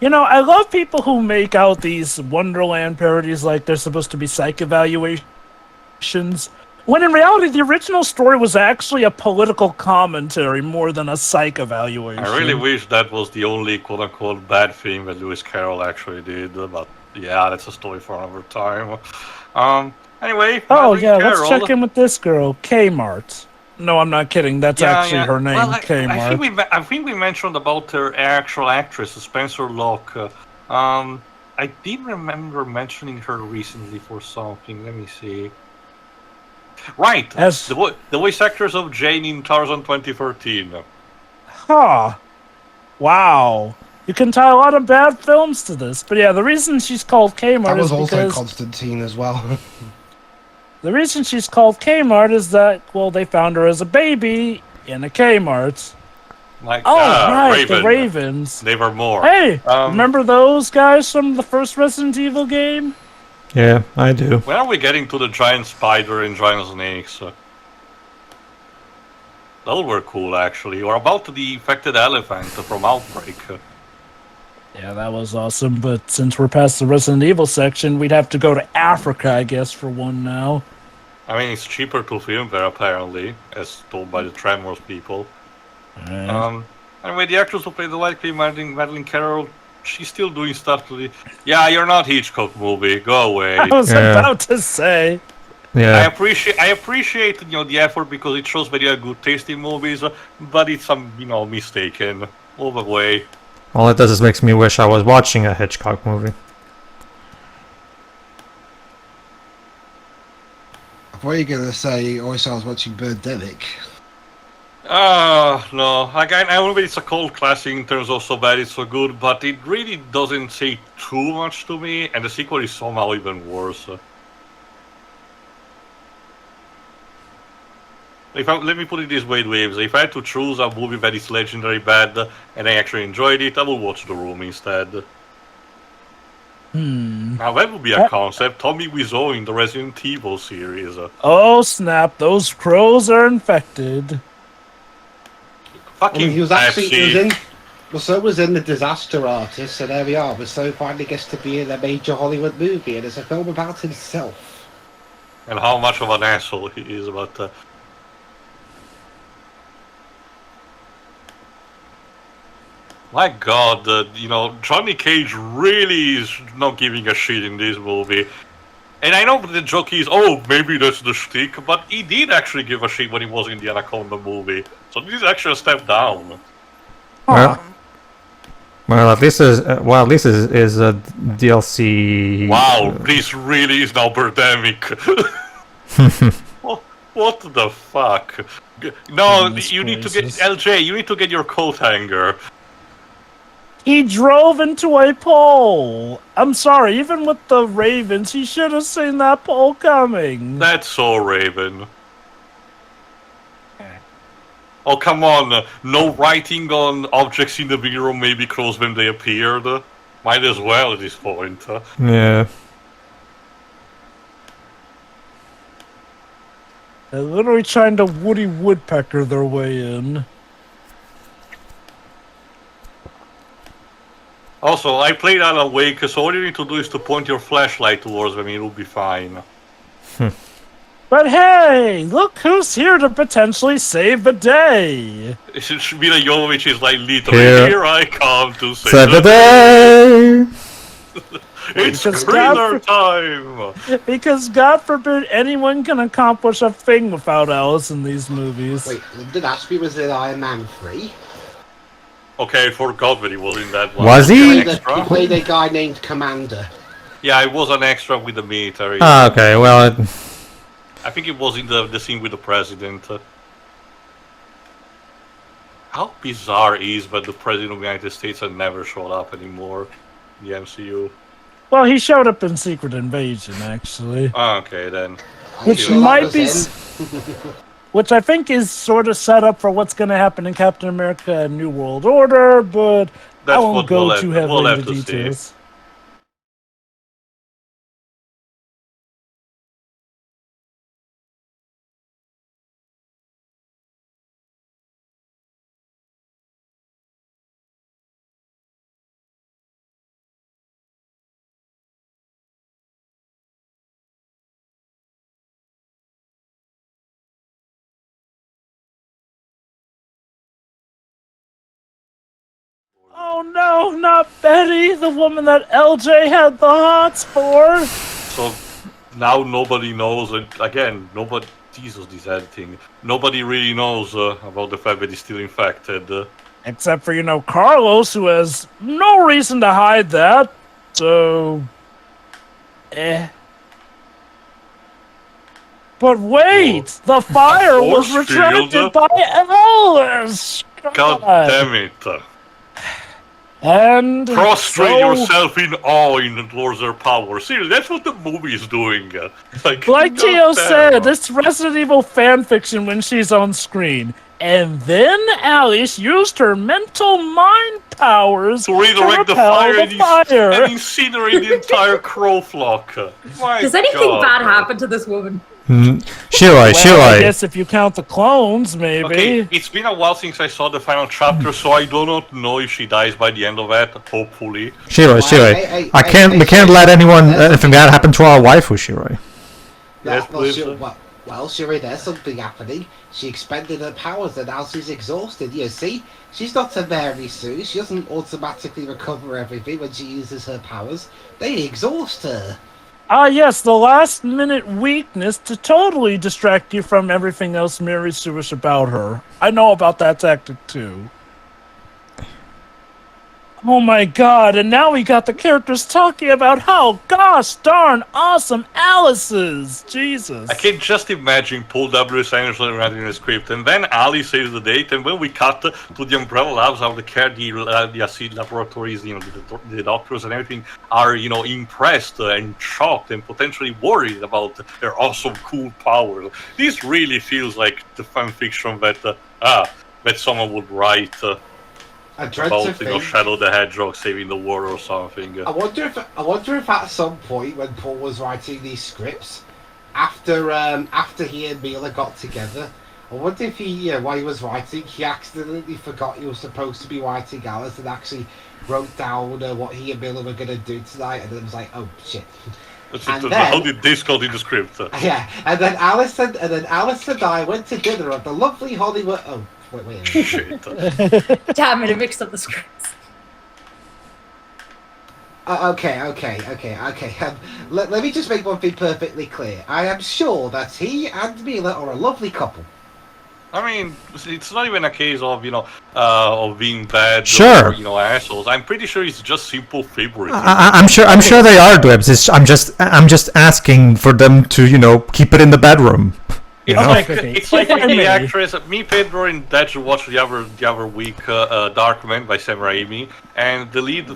I love people who make out these Wonderland parodies like they're supposed to be psych evaluations, when in reality the original story was actually a political commentary more than a psych evaluation. I really wish that was the only quote-unquote bad thing that Lewis Carroll actually did, but yeah, that's a story for another time. Anyway, Oh Madeline yeah, Carroll, let's check in with this girl, Kmart. No, I'm not kidding. That's actually her name, Well, Kmart. I think we mentioned about her actual actress, Spencer Locke. I did remember mentioning her recently for something. Let me see. Right, As- the voice actress of Jane in Tarzan 2013. Huh. Wow. You can tie a lot of bad films to this. But yeah, the reason she's called Kmart That is was also because... Constantine as well. The reason she's called Kmart is that, well, they found her as a baby in a Kmart. Like, Right, the Raven. Ravens. They were more. Hey, Um, remember those guys from the first Resident Evil game? yeah, I do. When are we getting to the giant spider and giant snakes? Those were cool, actually. Or about the infected elephant from Outbreak. Yeah, that was awesome, but since we're past the Resident Evil section, we'd have to go to Africa, I guess, for one now. I mean, it's cheaper to film there, apparently, as told by the Tremors people. Anyway, the actress who played the White Queen, Madeline Carroll, she's still doing stuff to the... Yeah, you're not Hitchcock movie, go away. I was Yeah. about to say. I Yeah, appreciate the effort because it shows that you have good taste in movies, but it's mistaken. All the way. all it does is makes me wish I was watching a Hitchcock movie. I thought you were going to say, I was watching Birdemic. No. Again, I know it's a cult classic in terms of so bad it's so good, but it really doesn't say too much to me, and the sequel is somehow even worse. Let me put it this way, Waves. If I had to choose a movie that is legendary bad and I actually enjoyed it, I will watch The Room instead. Now that would be a concept. Tommy Wiseau in the Resident Evil series. Oh snap, those crows are infected. I Fucking mean, he was actually, Pepsi. Wiseau was in The Disaster Artist, so there we are. Wiseau finally gets to be in a major Hollywood movie, and it's a film about himself. And how much of an asshole he is, but... My god, Johnny Cage really is not giving a shit in this movie. And I know the joke is, oh, maybe that's the shtick, but he did actually give a shit when he was in the Anaconda movie. So this is actually a step down. Well, this is a DLC. Wow, this really is now Birdemic. What the fuck? No, Goodness you need to get... gracious. LJ, you need to get your coat hanger. He drove into a pole. I'm sorry, even with the Ravens, he should have seen that pole coming. That's so Raven. Oh, come on. No writing on objects in the mirror maybe close when they appeared. Might as well at this point. Yeah. They're literally trying to Woody Woodpecker their way in. Oh, Also, I played Alan Wake, so all you need to do is to point your flashlight towards them, it'll be fine. But hey, look who's here to potentially save the day. It should be like Jovovich is like literally, here I come to save Save the day! It's Because thriller time! Because God forbid anyone can accomplish a thing without Alice in these movies. Wait, Lyndon Ashby was in Iron Man 3? Okay, I forgot that he was in that one. Was he? He played a guy named Commander. Yeah, he was an extra with the military. Ah, okay, well... I think it was in the scene with the president. How bizarre is that the president of the United States has never showed up anymore in the MCU? Well, he showed up in Secret Invasion, actually. Okay, then. Which Sure that might was be... him? Which I think is sort of set up for what's going to happen in Captain America and New World Order, but I That's won't what go we'll too have- we'll heavily have into to see. details. Oh no, not Betty, the woman that LJ had the hots for. So now nobody knows, and again, nobody. Jesus, this editing. Nobody really knows about the fact that he's still infected. Except for, Carlos, who has no reason to hide that. So... But wait! The fire was Force retracted field? by Alice! God damn it. And Prostrate so, yourself in awe towards their power. Seriously, that's what the movie is doing. like God Tio damn. said, it's Resident Evil fanfiction when she's on screen. And then Alice used her mental mind powers to redirect the repel fire, the and fire. and incinerate the entire crow flock. My Does anything God. bad happen to this woman? Shiroi, I Shiroi. guess if you count the clones, maybe. Okay, it's been a while since I saw the final chapter, so I do not know if she dies by the end of that. Hopefully. Shiroi, Hey, Shiroi. We can't let anything bad happen to our waifu, Shiroi. Yes, please. Shuri, there's something happening. She expended her powers and now she's exhausted. You see, she's not a Mary Sue. She doesn't automatically recover everything when she uses her powers. They exhaust her. Ah, yes, the last minute weakness to totally distract you from everything else Mary Suish about her. I know about that tactic too. Oh my god, and now we got the characters talking about how gosh darn awesome Alice is. Jesus. I can just imagine Paul W.S. Anderson writing the script, and then Ali saves the date, and when we cut to the Umbrella Labs, how the acid laboratories, the doctors and everything are, impressed and shocked and potentially worried about their awesome, cool powers. This really feels like the fan fiction that someone would write. About Shadow the Hedgehog saving the world or something. I wonder if at some point when Paul was writing these scripts, after he and Mila got together, I wonder if he, while he was writing, he accidentally forgot he was supposed to be writing Alice and actually wrote down what he and Mila were gonna do tonight, and then it was like, oh shit. How did this go in the script? Yeah, and then Alice and I went to dinner at the lovely Hollywood. Oh. Wait. Shit. Damn it, I mixed up the scripts. Okay. Let me just make one thing perfectly clear. I am sure that he and Mila are a lovely couple. I mean, it's not even a case of of being bad Sure. or assholes. I'm pretty sure it's just simple favoritism. I'm sure they are, Dwebs. I'm just asking for them to, keep it in the bedroom. It's like If I the may. actress, me, Pedro, and Dad watched the other week, Dark Man by Sam Raimi, and the lead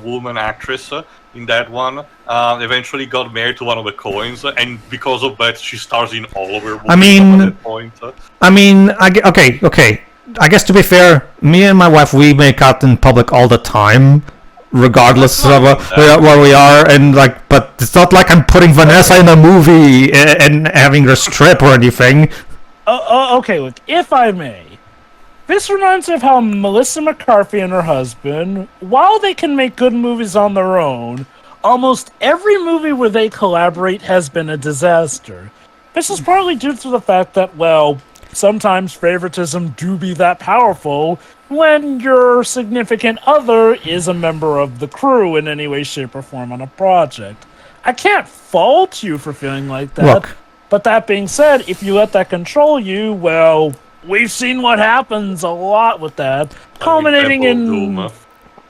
woman actress in that one eventually got married to one of the Coens, and because of that, she stars in all of her movies. I mean- at that point. Okay. I guess to be fair, me and my wife, we make out in public all the time, regardless of where we are, and but it's not like I'm putting Vanessa in a movie and having her strip or anything. Okay, look, if I may. This reminds me of how Melissa McCarthy and her husband, while they can make good movies on their own, almost every movie where they collaborate has been a disaster. This is partly due to the fact that, well, sometimes favoritism do be that powerful when your significant other is a member of the crew in any way, shape, or form on a project. I can't fault you for feeling like that, Look. but that being said, if you let that control you, well, we've seen what happens a lot with that, culminating in... Doom.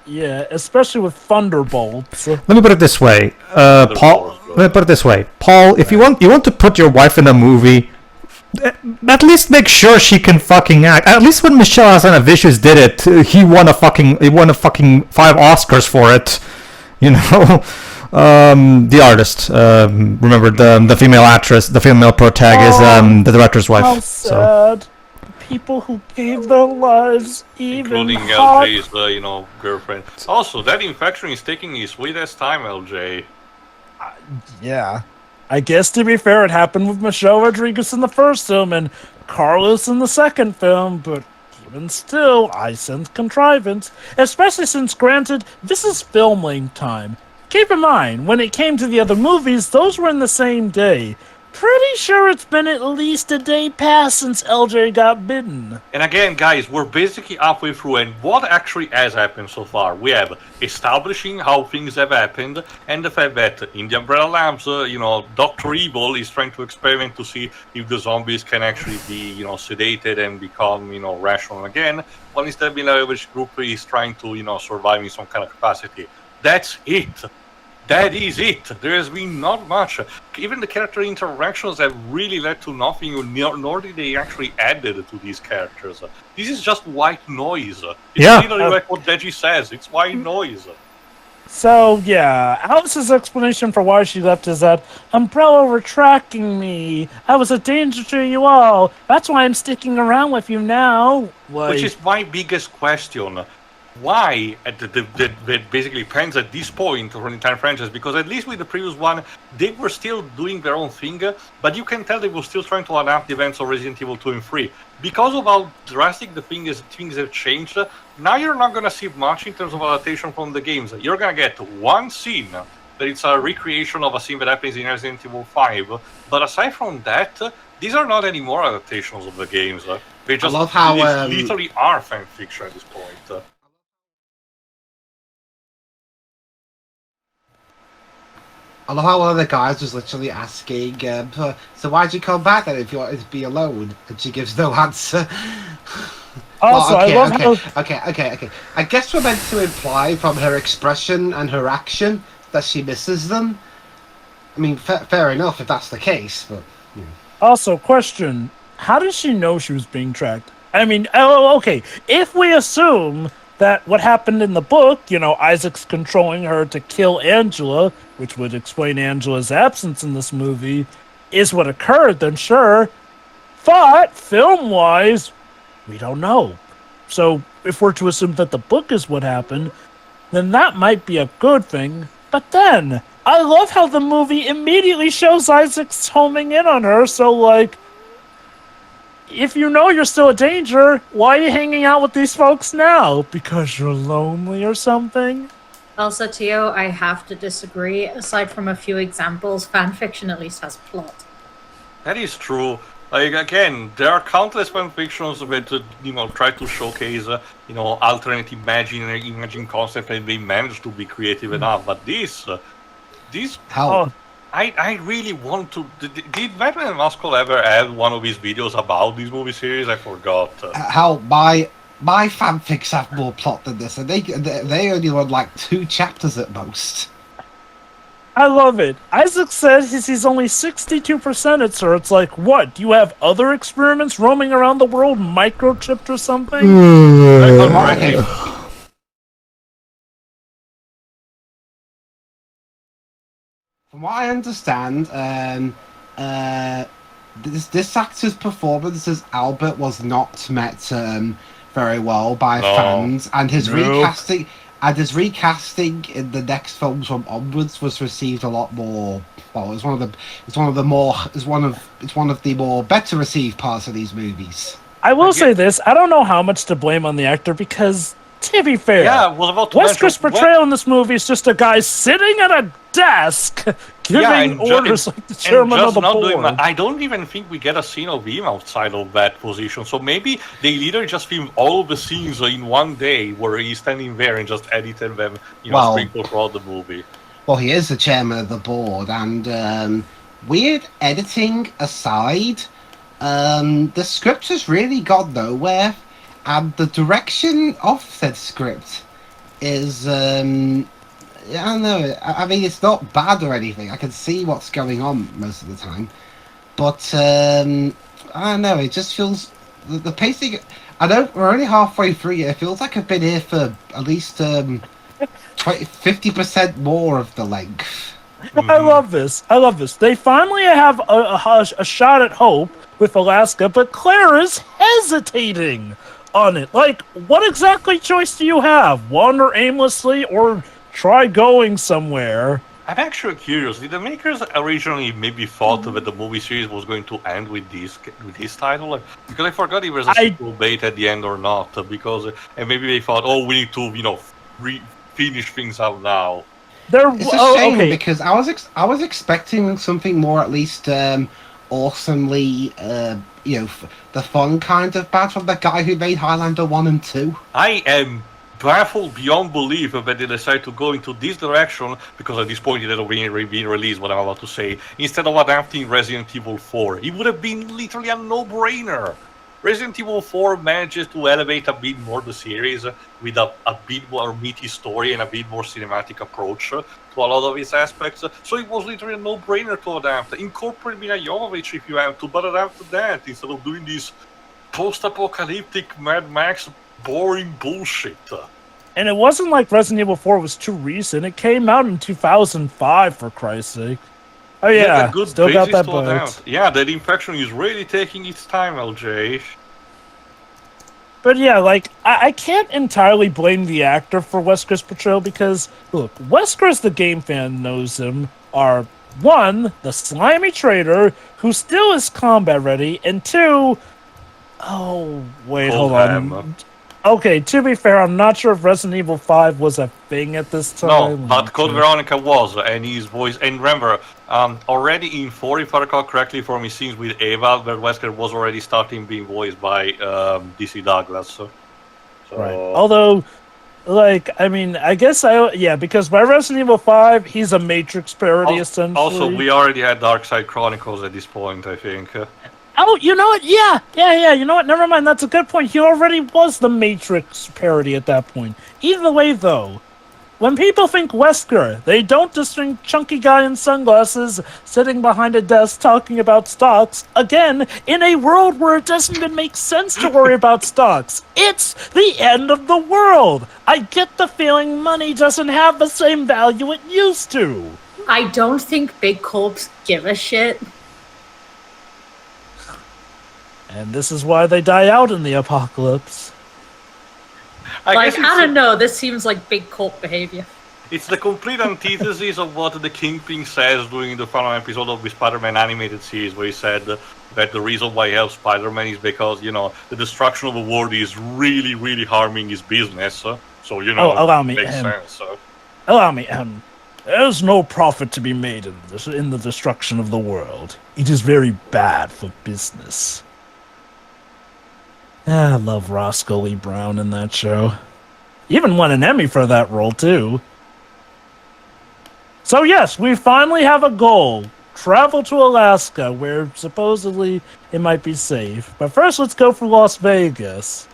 Yeah, especially with Thunderbolts. Let me put it this way, Paul. Let me put it this way, Paul. If you want to put your wife in a movie, at least make sure she can fucking act. At least when Michelle Hazanavicius did it, he won a fucking 5 Oscars for it. You know, the artist. Remember the female actress, the female protagonist, the director's wife. How sad. People who gave their lives, even Including hot... LJ's, girlfriend. Also, that infection is taking his sweetest time, LJ. Yeah. I guess, to be fair, it happened with Michelle Rodriguez in the first film and Carlos in the second film, but even still, I sense contrivance. Especially since, granted, this is film length time. Keep in mind, when it came to the other movies, those were in the same day. Pretty sure it's been at least a day past since LJ got bitten. And again, guys, we're basically halfway through, and what actually has happened so far? We have establishing how things have happened, and the fact that in the Umbrella Labs, Dr. Evil is trying to experiment to see if the zombies can actually be, sedated and become, rational again, while instead the average group is trying to, survive in some kind of capacity. That's it. That is it. There has been not much. Even the character interactions have really led to nothing, nor did they actually added to these characters. This is just white noise. It's literally like what Deji says. It's white noise. So, yeah, Alice's explanation for why she left is that Umbrella were tracking me. I was a danger to you all. That's why I'm sticking around with you now. Which is my biggest question. Why that basically depends at this point for the entire franchise, because at least with the previous one they were still doing their own thing, but you can tell they were still trying to adapt the events of Resident Evil 2 and 3. Because of how drastic the things have changed, now you're not going to see much in terms of adaptation from the games. You're going to get one scene that it's a recreation of a scene that happens in Resident Evil 5, but aside from that, these are not anymore adaptations of the games. They just literally are fan fiction at this point. I love how one of the guys was literally asking, so why'd you come back then if you wanted to be alone? And she gives no answer. Also, I love how... Okay. I guess we're meant to imply from her expression and her action that she misses them. I mean, fair enough if that's the case, but... Yeah. Also, question. How did she know she was being tracked? I mean, okay, if we assume that what happened in the book, Isaac's controlling her to kill Angela, which would explain Angela's absence in this movie, is what occurred, then sure. But, film-wise, we don't know. So, if we're to assume that the book is what happened, then that might be a good thing. But then, I love how the movie immediately shows Isaac's homing in on her, so, if you know you're still a danger, why are you hanging out with these folks now? Because you're lonely or something? Elsa Tio, I have to disagree. Aside from a few examples, fanfiction at least has plot. That is true. Again, there are countless fanfictions that try to showcase alternate imagine concept, and they manage to be creative enough. But this how? I really want to. Did Batman and Muscle ever have one of his videos about this movie series? I forgot. How my fanfics have more plot than this, and they only run 2 chapters at most. I love it. Isaac says he's only 62%, sir. It's like, what? Do you have other experiments roaming around the world, microchipped or something? From what I understand, this actor's performance as Albert was not met very well by fans, and his recasting in the next films from onwards was received a lot more. Well, it's one of the more better received parts of these movies. I will say this: I don't know how much to blame on the actor because, to be fair, Yeah, I was about to Wesker's mention, portrayal in this movie is just a guy sitting at a desk giving and orders like the chairman just of the not board. doing I don't even think we get a scene of him outside of that position. So maybe they literally just filmed all of the scenes in one day where he's standing there and just edited them, Well- sprinkled throughout the movie. Well, he is the chairman of the board, and weird editing aside, the script has really got nowhere, and the direction of said script is, I don't know, I mean, it's not bad or anything. I can see what's going on most of the time, but I don't know, it just feels, the pacing, I know we're only halfway through it, it feels like I've been here for at least 50% more of the length. I love this. I love this. They finally have a shot at hope with Alaska, but Claire is hesitating on it. Like, what exactly choice do you have? Wander aimlessly or try going somewhere? I'm actually curious. Did the makers originally maybe thought that the movie series was going to end with this title? Because I forgot if there's a sequel bait at the end or not. And maybe they thought, oh, we need to, finish things out now. It's a shame because I was expecting something more, at least awesomely, the fun kind of bad from the guy who made Highlander 1 and 2. I am baffled beyond belief that they decided to go into this direction, because at this point it had already been released, what I'm about to say, instead of adapting Resident Evil 4. It would have been literally a no-brainer. Resident Evil 4 manages to elevate a bit more the series with a bit more meaty story and a bit more cinematic approach to a lot of its aspects. So it was literally a no-brainer to adapt. Incorporate Mila Jovovich if you have to, but adapt that instead of doing this post-apocalyptic Mad Max boring bullshit. And it wasn't like Resident Evil 4 was too recent. It came out in 2005, for Christ's sake. Oh yeah, a good still got basis that to bug. adapt. Yeah, that infection is really taking its time, LJ. But yeah, like, I can't entirely blame the actor for Wesker's portrayal because, look, Wesker, as the game fan knows him, are, one, the slimy traitor who still is combat ready, and two, oh, wait, Cold hold Ham. on. Okay, to be fair, I'm not sure if Resident Evil 5 was a thing at this time. No, but Code Veronica was, and his voice. And remember, already in 4, if I recall correctly, from his scenes with Ava, where Wesker was already starting being voiced by DC Douglas. So. Right. Although, like, I mean, I guess because by Resident Evil 5, he's a Matrix parody, essentially. Also, we already had Dark Side Chronicles at this point, I think. Oh, you know what? Yeah. You know what? Never mind. That's a good point. He already was the Matrix parody at that point. Either way, though, when people think Wesker, they don't just think chunky guy in sunglasses sitting behind a desk talking about stocks. Again, in a world where it doesn't even make sense to worry about stocks. It's the end of the world. I get the feeling money doesn't have the same value it used to. I don't think big corps give a shit. And this is why they die out in the apocalypse. I guess I don't know, this seems like big corp behavior. It's the complete antithesis of what the Kingpin says during the final episode of the Spider-Man animated series, where he said that the reason why he helps Spider-Man is because, the destruction of the world is really, really harming his business. So, allow me, makes sense. Allow me, there's no profit to be made in the destruction of the world. It is very bad for business. I love Roscoe Lee Brown in that show. Even won an Emmy for that role, too. So yes, we finally have a goal. Travel to Alaska, where supposedly it might be safe. But first, let's go for Las Vegas.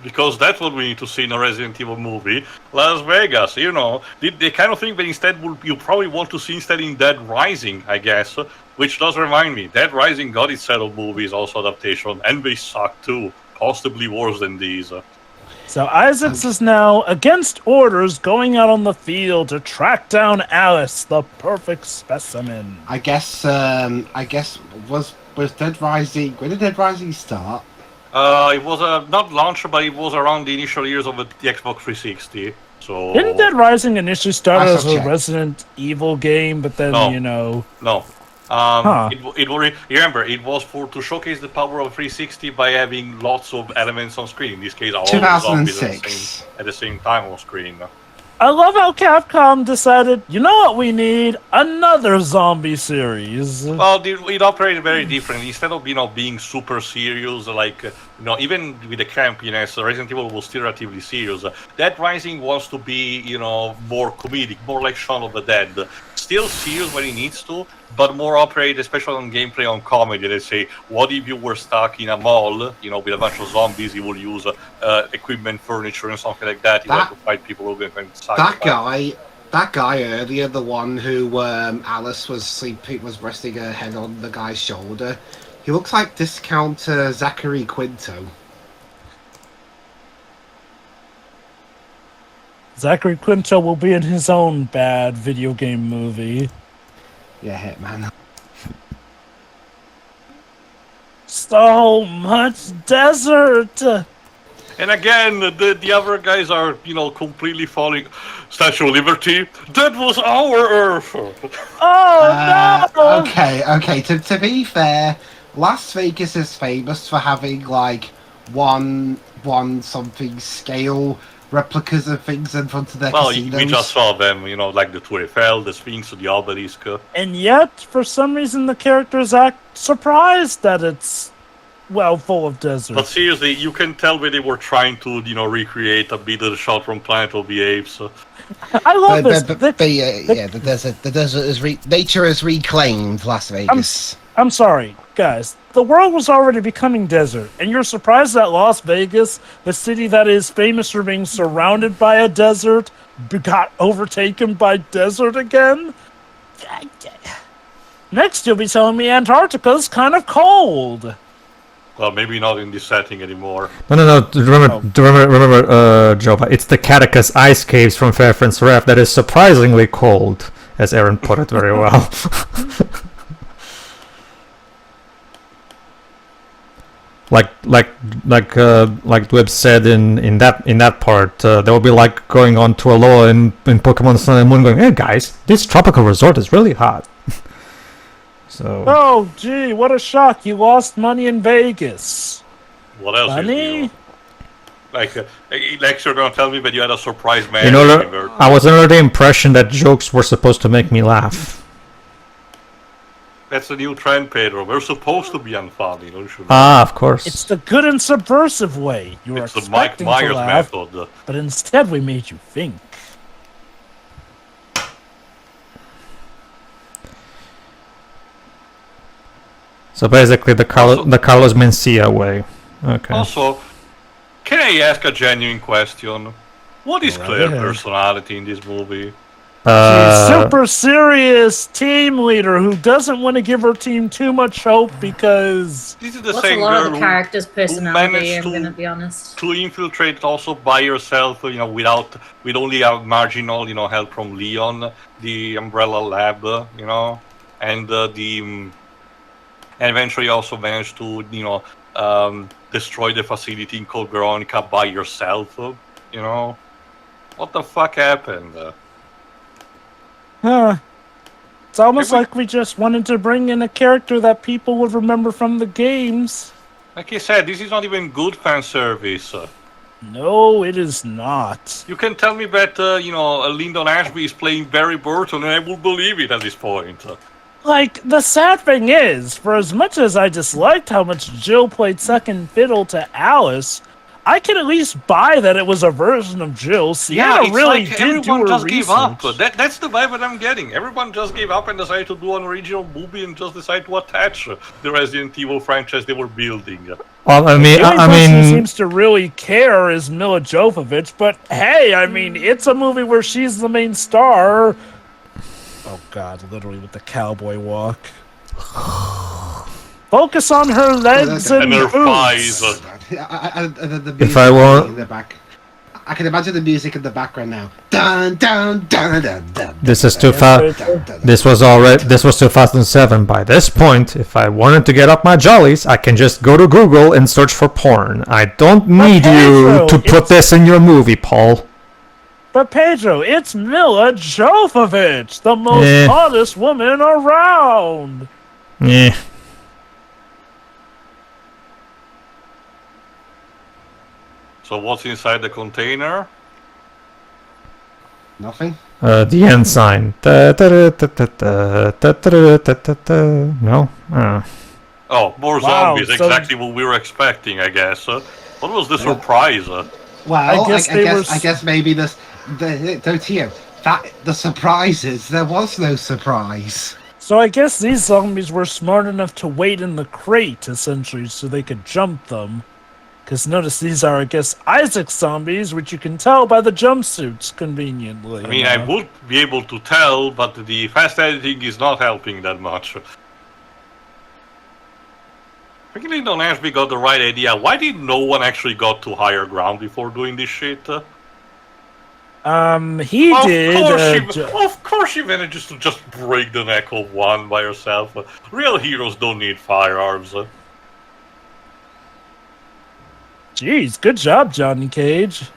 Because that's what we need to see in a Resident Evil movie. Las Vegas, the kind of thing that instead you probably want to see instead in Dead Rising, I guess. Which does remind me, Dead Rising got its set of movies, also adaptation, and they suck too. Possibly worse than these. So Isaacs is now, against orders, going out on the field to track down Alice, the perfect specimen. I guess was Dead Rising, when did Dead Rising start? It was not launcher, but it was around the initial years of the Xbox 360. So Didn't Dead Rising initially start as a Resident Evil game, but then, No. Remember, it was to showcase the power of 360 by having lots of elements on screen. In this case, all the zombies 2006. at the same time on screen. I love how Capcom decided, you know what we need? Another zombie series. Well, it operated very differently. Instead of being super serious, like even with the campiness, Resident Evil was still relatively serious. Dead Rising wants to be more comedic, more like Shaun of the Dead. Still serious when it needs to, but more operate, especially on gameplay, on comedy. Let's say, what if you were stuck in a mall, with a bunch of zombies? You will use equipment, furniture, and something like that. You have to fight people who are going to That guy earlier, the one who Alice was resting her head on the guy's shoulder, he looks like discount Zachary Quinto. Zachary Quinto will be in his own bad video game movie. Yeah, Hitman. So much desert! And again, the other guys are, completely falling. Statue of Liberty, that was our Earth! Oh, no! Okay, to be fair, Las Vegas is famous for having, like, one something scale replicas of things in front of their casinos. We just saw them, like the Tour Eiffel, the Sphinx, the Obelisk. And yet, for some reason, the characters act surprised that it's, full of desert. But seriously, you can tell where they were trying to, recreate a bit of the shot from Planet of the Apes. I love this. The desert is nature has reclaimed Las Vegas. I'm sorry, guys. The world was already becoming desert, and you're surprised that Las Vegas, the city that is famous for being surrounded by a desert, got overtaken by desert again? Next, you'll be telling me Antarctica's kind of cold. Well, maybe not in this setting anymore. No. Remember, Jova, it's the Catechus ice caves from Fairfriend's Ref that is surprisingly cold, as Aaron put it very well. Like Dweb said in that part, they will be like going on to Alola in Pokemon Sun and Moon, going, "Hey guys, this tropical resort is really hot." So. Oh, gee, what a shock! You lost money in Vegas. What else? Money? Like you're gonna tell me that you had a surprise man. I was under the impression that jokes were supposed to make me laugh. That's the new trend, Pedro. We're supposed to be unfunny, don't you know? Ah, of course. It's the good and subversive way. You were expecting the Mike Myers to laugh, method. But instead we made you think. So basically the Carlos Mencia way. Okay. Also, can I ask a genuine question? What is Claire's personality in this movie? She's a super serious team leader who doesn't want to give her team too much hope because... This is the What's same a lot girl of the character's personality, I'm who going to be honest. To infiltrate also by herself, with only a marginal, help from Leon, the Umbrella Lab, and and eventually also managed to, destroy the facility in Code Veronica by yourself, What the fuck happened? It's almost like we just wanted to bring in a character that people would remember from the games. Like I said, this is not even good fan service. No, it is not. You can tell me that, Lyndon Ashby is playing Barry Burton, and I will believe it at this point. Like, the sad thing is, for as much as I disliked how much Jill played second fiddle to Alice, I can at least buy that it was a version of Jill. Sienna really did everyone do her just research. gave up. That's the vibe that I'm getting. Everyone just gave up and decided to do an original movie and just decided to attach the Resident Evil franchise they were building. Well, The only person who seems to really care is Mila Jovovich, but hey, it's a movie where she's the main star. Oh god, literally with the cowboy walk. Focus on her legs and her boots. thighs. If I want, in the back. I can imagine the music in the background now. Dun dun dun dun dun. this is too fast. This was 2007. By this point, if I wanted to get up my jollies, I can just go to Google and search for porn. I don't need you to put this in your movie, Paul. But Pedro, it's Mila Jovovich, the most hottest woman around. Yeah. So what's inside the container? Nothing. The end sign. No? Oh, more Wow, zombies. so- Exactly what we were expecting, I guess. What was the surprise? Well, I guess maybe the surprise is there was no surprise. So I guess these zombies were smart enough to wait in the crate, essentially, so they could jump them. Because notice these are, I guess, Isaac's zombies, which you can tell by the jumpsuits, conveniently. I mean, I would be able to tell, but the fast editing is not helping that much. Freaking Don Ashby got the right idea. Why did no one actually got to higher ground before doing this shit? He did. Of course she manages to just break the neck of one by herself. Real heroes don't need firearms. Jeez, good job, Johnny Cage.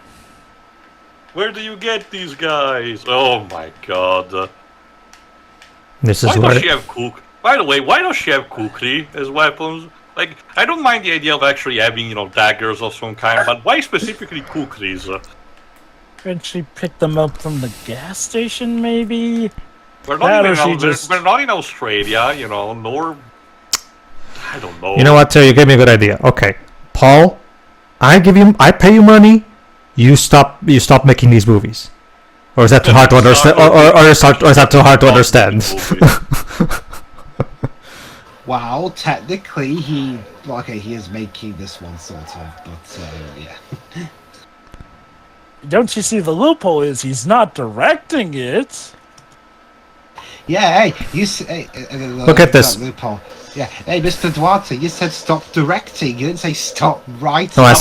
Where do you get these guys? Oh my god. This is Why where... does she have By the way, why does she have kukri as weapons? Like, I don't mind the idea of actually having, daggers of some kind, but why specifically kukris? And she picked them up from the gas station, maybe? We're That not, or even she out, just- we're not in Australia, nor... I don't know. You know what, Terry? You gave me a good idea. Okay. Paul, I pay you money, you stop making these movies. Or is that too hard to understand? Or is that too hard to understand? Well, technically, he is making this one sort of, but yeah. Don't you see the loophole is he's not directing it? Yeah, hey, Look at this. loophole. Yeah, hey, Mr. Duarte, you said stop directing. You didn't say stop writing. No, I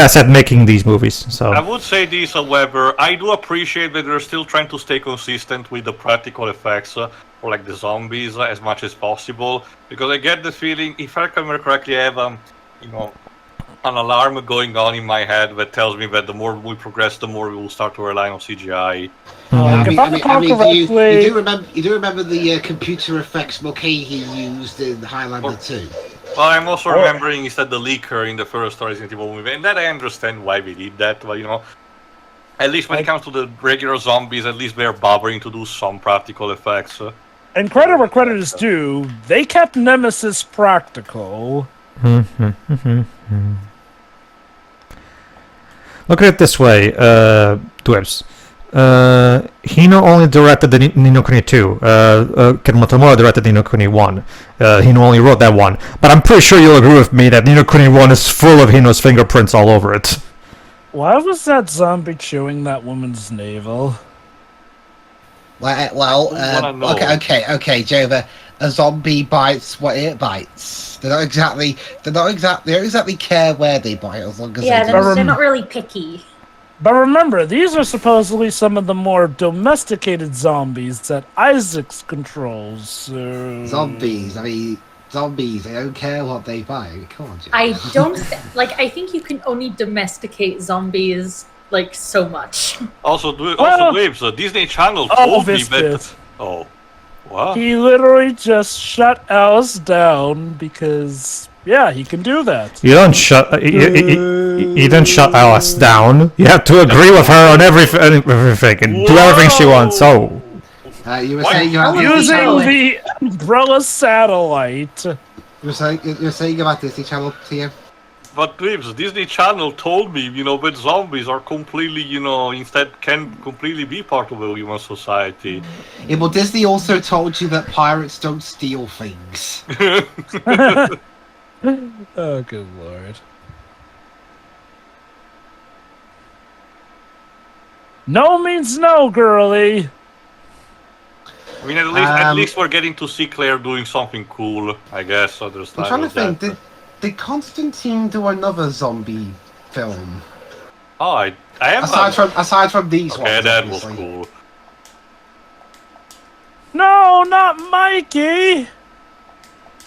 said making these movies. So I would say this, however, I do appreciate that they're still trying to stay consistent with the practical effects for like the zombies as much as possible, because I get the feeling, if I remember correctly, I have an alarm going on in my head that tells me that the more we progress, the more we will start to rely on CGI. You do remember the computer effects bouquet he used in Highlander 2? Well, I'm also remembering is that the leaker in the first Resident Evil movie, and that I understand why we did that, but at least when it comes to the regular zombies, at least they're bothering to do some practical effects. And credit where credit is due, they kept Nemesis practical. look at it this way, Dwebs. Hino only directed the Ni no Kuni 2. Ken Motomura directed Ni no Kuni 1. Hino only wrote that one. But I'm pretty sure you'll agree with me that Ni no Kuni 1 is full of Hino's fingerprints all over it. Why was that zombie chewing that woman's navel? Okay, Jova. A zombie bites what it bites. They don't exactly care where they bite as long as Yeah, they they're not really picky. But remember, these are supposedly some of the more domesticated zombies that Isaacs controls. So... Zombies, they don't care what they bite. Come on, Jova. I think you can only domesticate zombies so much. Also, Waves, Disney Channel Oh, told me this that... bit. Oh, what? He literally just shut Alice down because, yeah, he can do that. You don't shut Alice down. You have to agree with her on everything and do everything she wants. So You were saying Using the Umbrella satellite. you're saying about Disney Channel, TM? But Waves, Disney Channel told me, that zombies are completely, instead can completely be part of the human society. Yeah, well, Disney also told you that pirates don't steal things. Oh, good lord. No means no, girly. I mean, at least we're getting to see Claire doing something cool, I guess. So there's I'm trying to think. Did Constantine do another zombie film? Oh, I have aside from these ones. Okay, that was obviously. cool. No, not Mikey.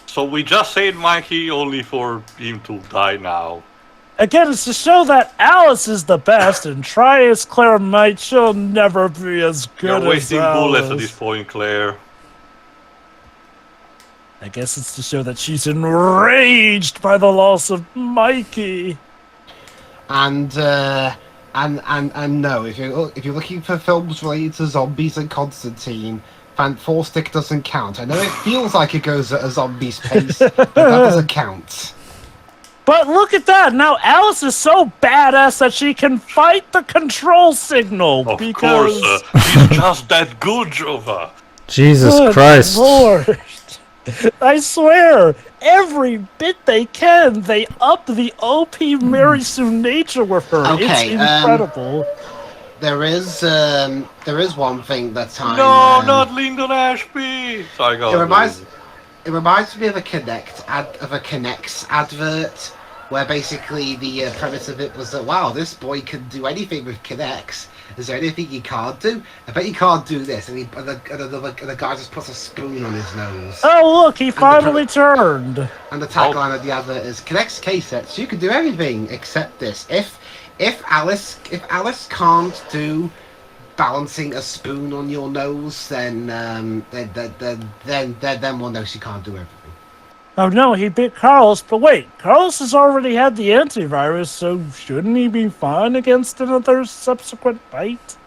So we just saved Mikey only for him to die now. Again, it's to show that Alice is the best, and try as Claire might, she'll never be as good You're as wasting bullets at Alice. this point, Claire. I guess it's to show that she's enraged by the loss of Mikey. And no, if you're looking for films related to zombies and Constantine, Four Stick doesn't count. I know it feels like it goes at a zombie's pace, but that doesn't count. But look at that! Now Alice is so badass that she can fight the control signal. Of because... course, she's just that good, Jova. Jesus Good Christ. Lord. I swear, every bit they can, they up the OP Mary Sue nature with her. Okay, it's incredible. There is one thing that I No, not Lyndon Ashby. Sorry, go. It reminds me of a Connects advert, where basically the premise of it was that, wow, this boy can do anything with Connects. Is there anything you can't do? I bet you can't do this. And the guy just puts a spoon on his nose. Oh look, he finally turned. And the tagline of the advert is Connects K-sets. You can do everything except this. If Alice can't do balancing a spoon on your nose, then we'll know she can't do everything. Oh no, he bit Carlos, but wait, Carlos has already had the antivirus, so shouldn't he be fine against another subsequent bite?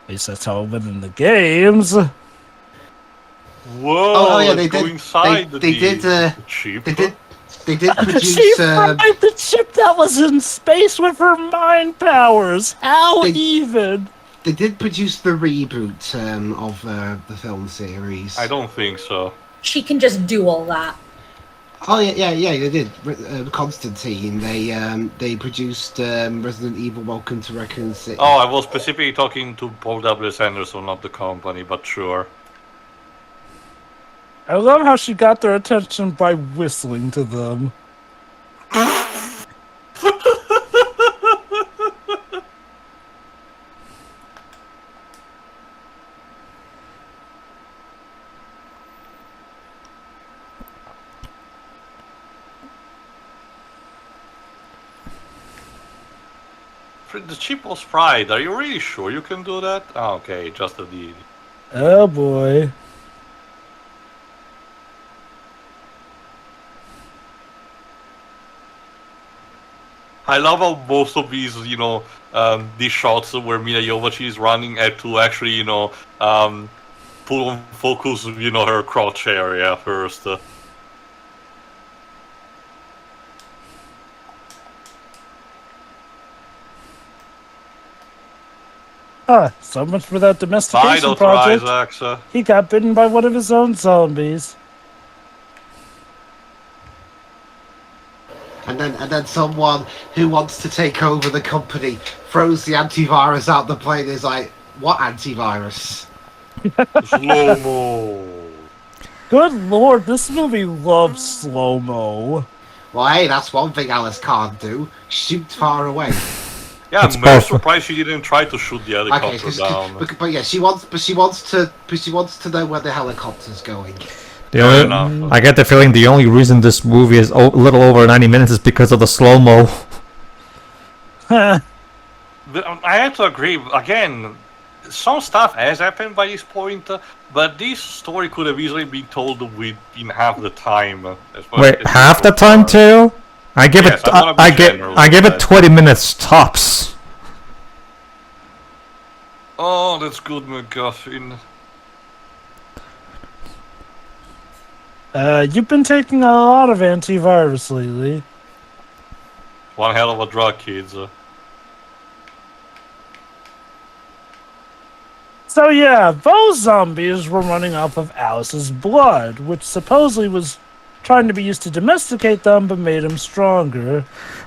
At least that's how it went in the games. Whoa! Oh yeah, they let's go did. inside They did. chip. They did She produce. fried the chip that was in space with her mind powers. How They- even? They did produce the reboot of the film series. I don't think so. She can just do all that. Oh yeah, they did. Constantine. They produced Resident Evil: Welcome to Raccoon City. Oh, I was specifically talking to Paul W.S. Anderson, not the company, but sure. I love how she got their attention by whistling to them. The chip was fried. Are you really sure you can do that? Oh, okay, just a deed. Oh boy. I love how most of these, these shots where Mila Jovovich is running had to actually, put on focus, her crotch area first. So much for that Bye, domestication Dr. project. Isaacs. He got bitten by one of his own zombies. And then someone who wants to take over the company throws the antivirus out the plane. Is like, what antivirus? Slow-mo. Good lord, this movie loves slow-mo. Well, hey, that's one thing Alice can't do. Shoot far away. Yeah, That's I'm very powerful. surprised she didn't try to shoot the Okay, helicopter down. but yeah, she wants to know where the helicopter's going. The Fair only, enough. I get the feeling the only reason this movie is a little over 90 minutes is because of the slow-mo. I have to agree. Again, some stuff has happened by this point, but this story could have easily been told within half the time. Wait, half the time too? I give Yes, it. I'm gonna be generous I give with it that. 20 minutes tops. Oh, that's good, MacGuffin. You've been taking a lot of antivirus lately. One hell of a drug, kids. So yeah, those zombies were running off of Alice's blood, which supposedly was trying to be used to domesticate them, but made them stronger.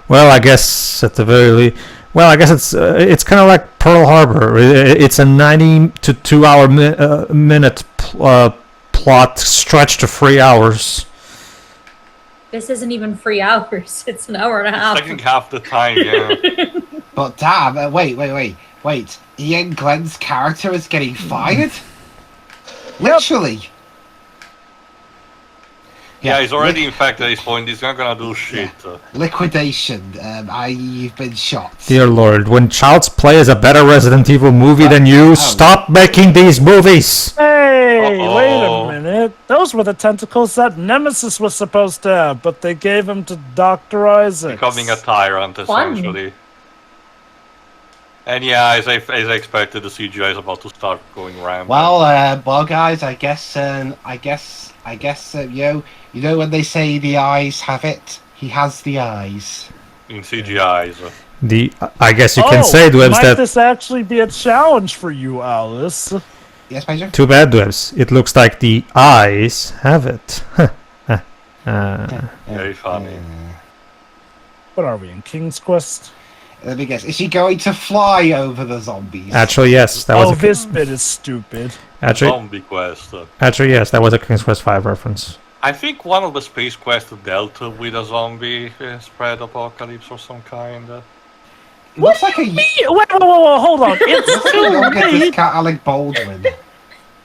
Well, I guess at the very least. Well, I guess it's kind of like Pearl Harbor. It's a 90 to 2 hour minute plot stretched to 3 hours. This isn't even 3 hours. It's an hour and a half. Taking half the time, yeah. But damn, wait. Ian Glenn's character is getting fired? Literally. Yeah, he's already, in fact, at this point, he's not gonna do shit. Liquidation. You've been shot. Dear Lord, when Child's Play is a better Resident Evil movie than you, stop making these movies! Hey, Uh-oh. wait a minute. Those were the tentacles that Nemesis was supposed to have, but they gave them to Dr. Isaac. Becoming a tyrant, Fun. essentially. And yeah, as I expected, the CGI is about to start going rampant. Well, guys, I guess, you know when they say the eyes have it, he has the eyes. In CGIs. I guess you can say, Dwebs, might that... this actually be a challenge for you, Alice? Yes, Major? Too bad, Dwebs. It looks like the eyes have it. Very funny. What are we, in King's Quest? Let me guess. Is she going to fly over the zombies? Actually, yes. That was This bit is stupid. Zombie Quest. Actually, yes. That was a King's Quest 5 reference. I think one of the Space Quests dealt with a zombie spread apocalypse or some kind. It looks like a... Wait, hold on. It's too Don't get this late. cat Alec Baldwin.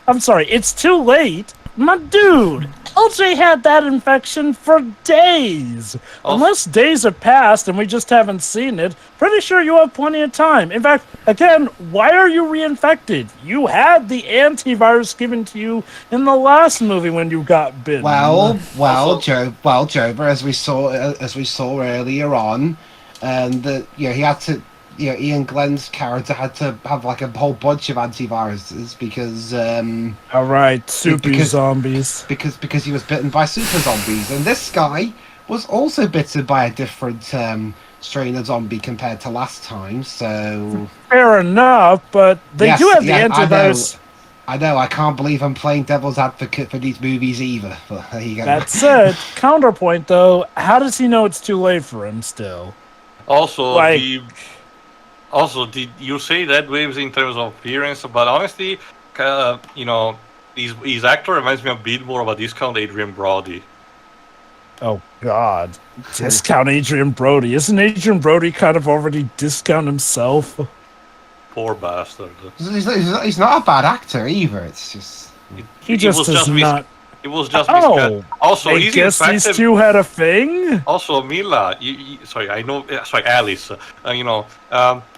I'm sorry, it's too late. My dude, LJ had that infection for days. Unless days have passed and we just haven't seen it, pretty sure you have plenty of time. In fact, again, why are you reinfected? You had the antivirus given to you in the last movie when you got bitten. Jover, as we saw earlier on, and he had to. Ian Glenn's character had to have like a whole bunch of antiviruses because all right, super zombies. Because he was bitten by super zombies, and this guy was also bitten by a different strain of zombie compared to last time. So fair enough, but they do have the antivirus. I know. I can't believe I'm playing devil's advocate for these movies either. But there you go. That said, counterpoint though, how does he know it's too late for him still? Also, did you say that waves in terms of appearance? But honestly, his actor reminds me a bit more of a discount Adrian Brody. Oh God, discount Adrian Brody. Isn't Adrian Brody kind of already discount himself? Poor bastard. He's not a bad actor either. It's just he just does not. It was just also, I guess these two had a thing. Also, Mila, Alice.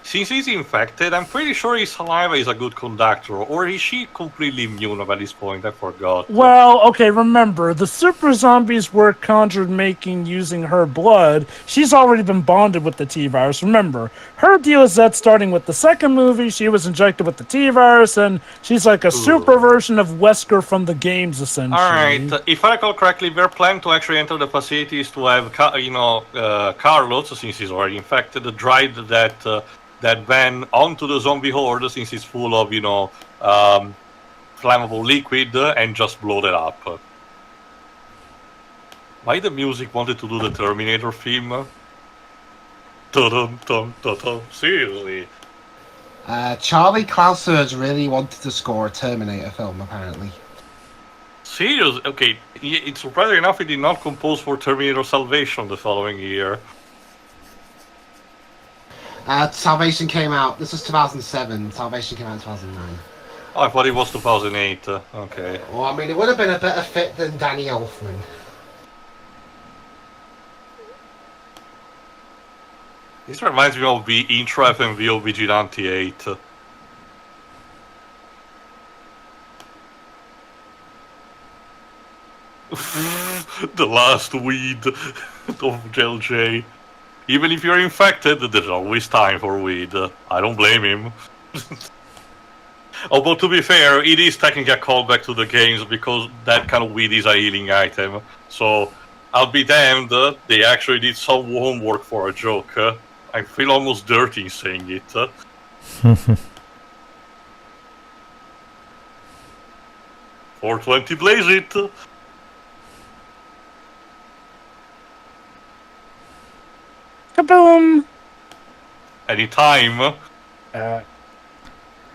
Since he's infected, I'm pretty sure his saliva is a good conductor, or is she completely immune at this point? I forgot. Well, okay, remember, the super zombies were conjured making using her blood. She's already been bonded with the T-virus. Remember, her deal is that starting with the second movie, she was injected with the T-virus, and she's like a super version of Wesker from the games, essentially. Alright, if I recall correctly, we're planning to actually enter the facilities to have, Carlos, since he's already infected, drive that van onto the zombie horde, since it's full of, flammable liquid, and just blow that up. Why the music wanted to do the Terminator theme? Seriously. Charlie Clausers really wanted to score a Terminator film, apparently. Seriously? Okay, it's surprising enough he did not compose for Terminator Salvation the following year. Salvation came out, this was 2007, Salvation came out in 2009. Oh, I thought it was 2008, okay. Well, I mean, it would have been a better fit than Danny Elfman. This reminds me of the intro FMV of Vigilante 8. The last weed of LJ. Even if you're infected, there's always time for weed. I don't blame him. Although, to be fair, it is technically a callback to the games because that kind of weed is a healing item. So, I'll be damned, they actually did some homework for a joke. I feel almost dirty saying it. 420 blaze it! Kaboom! Anytime.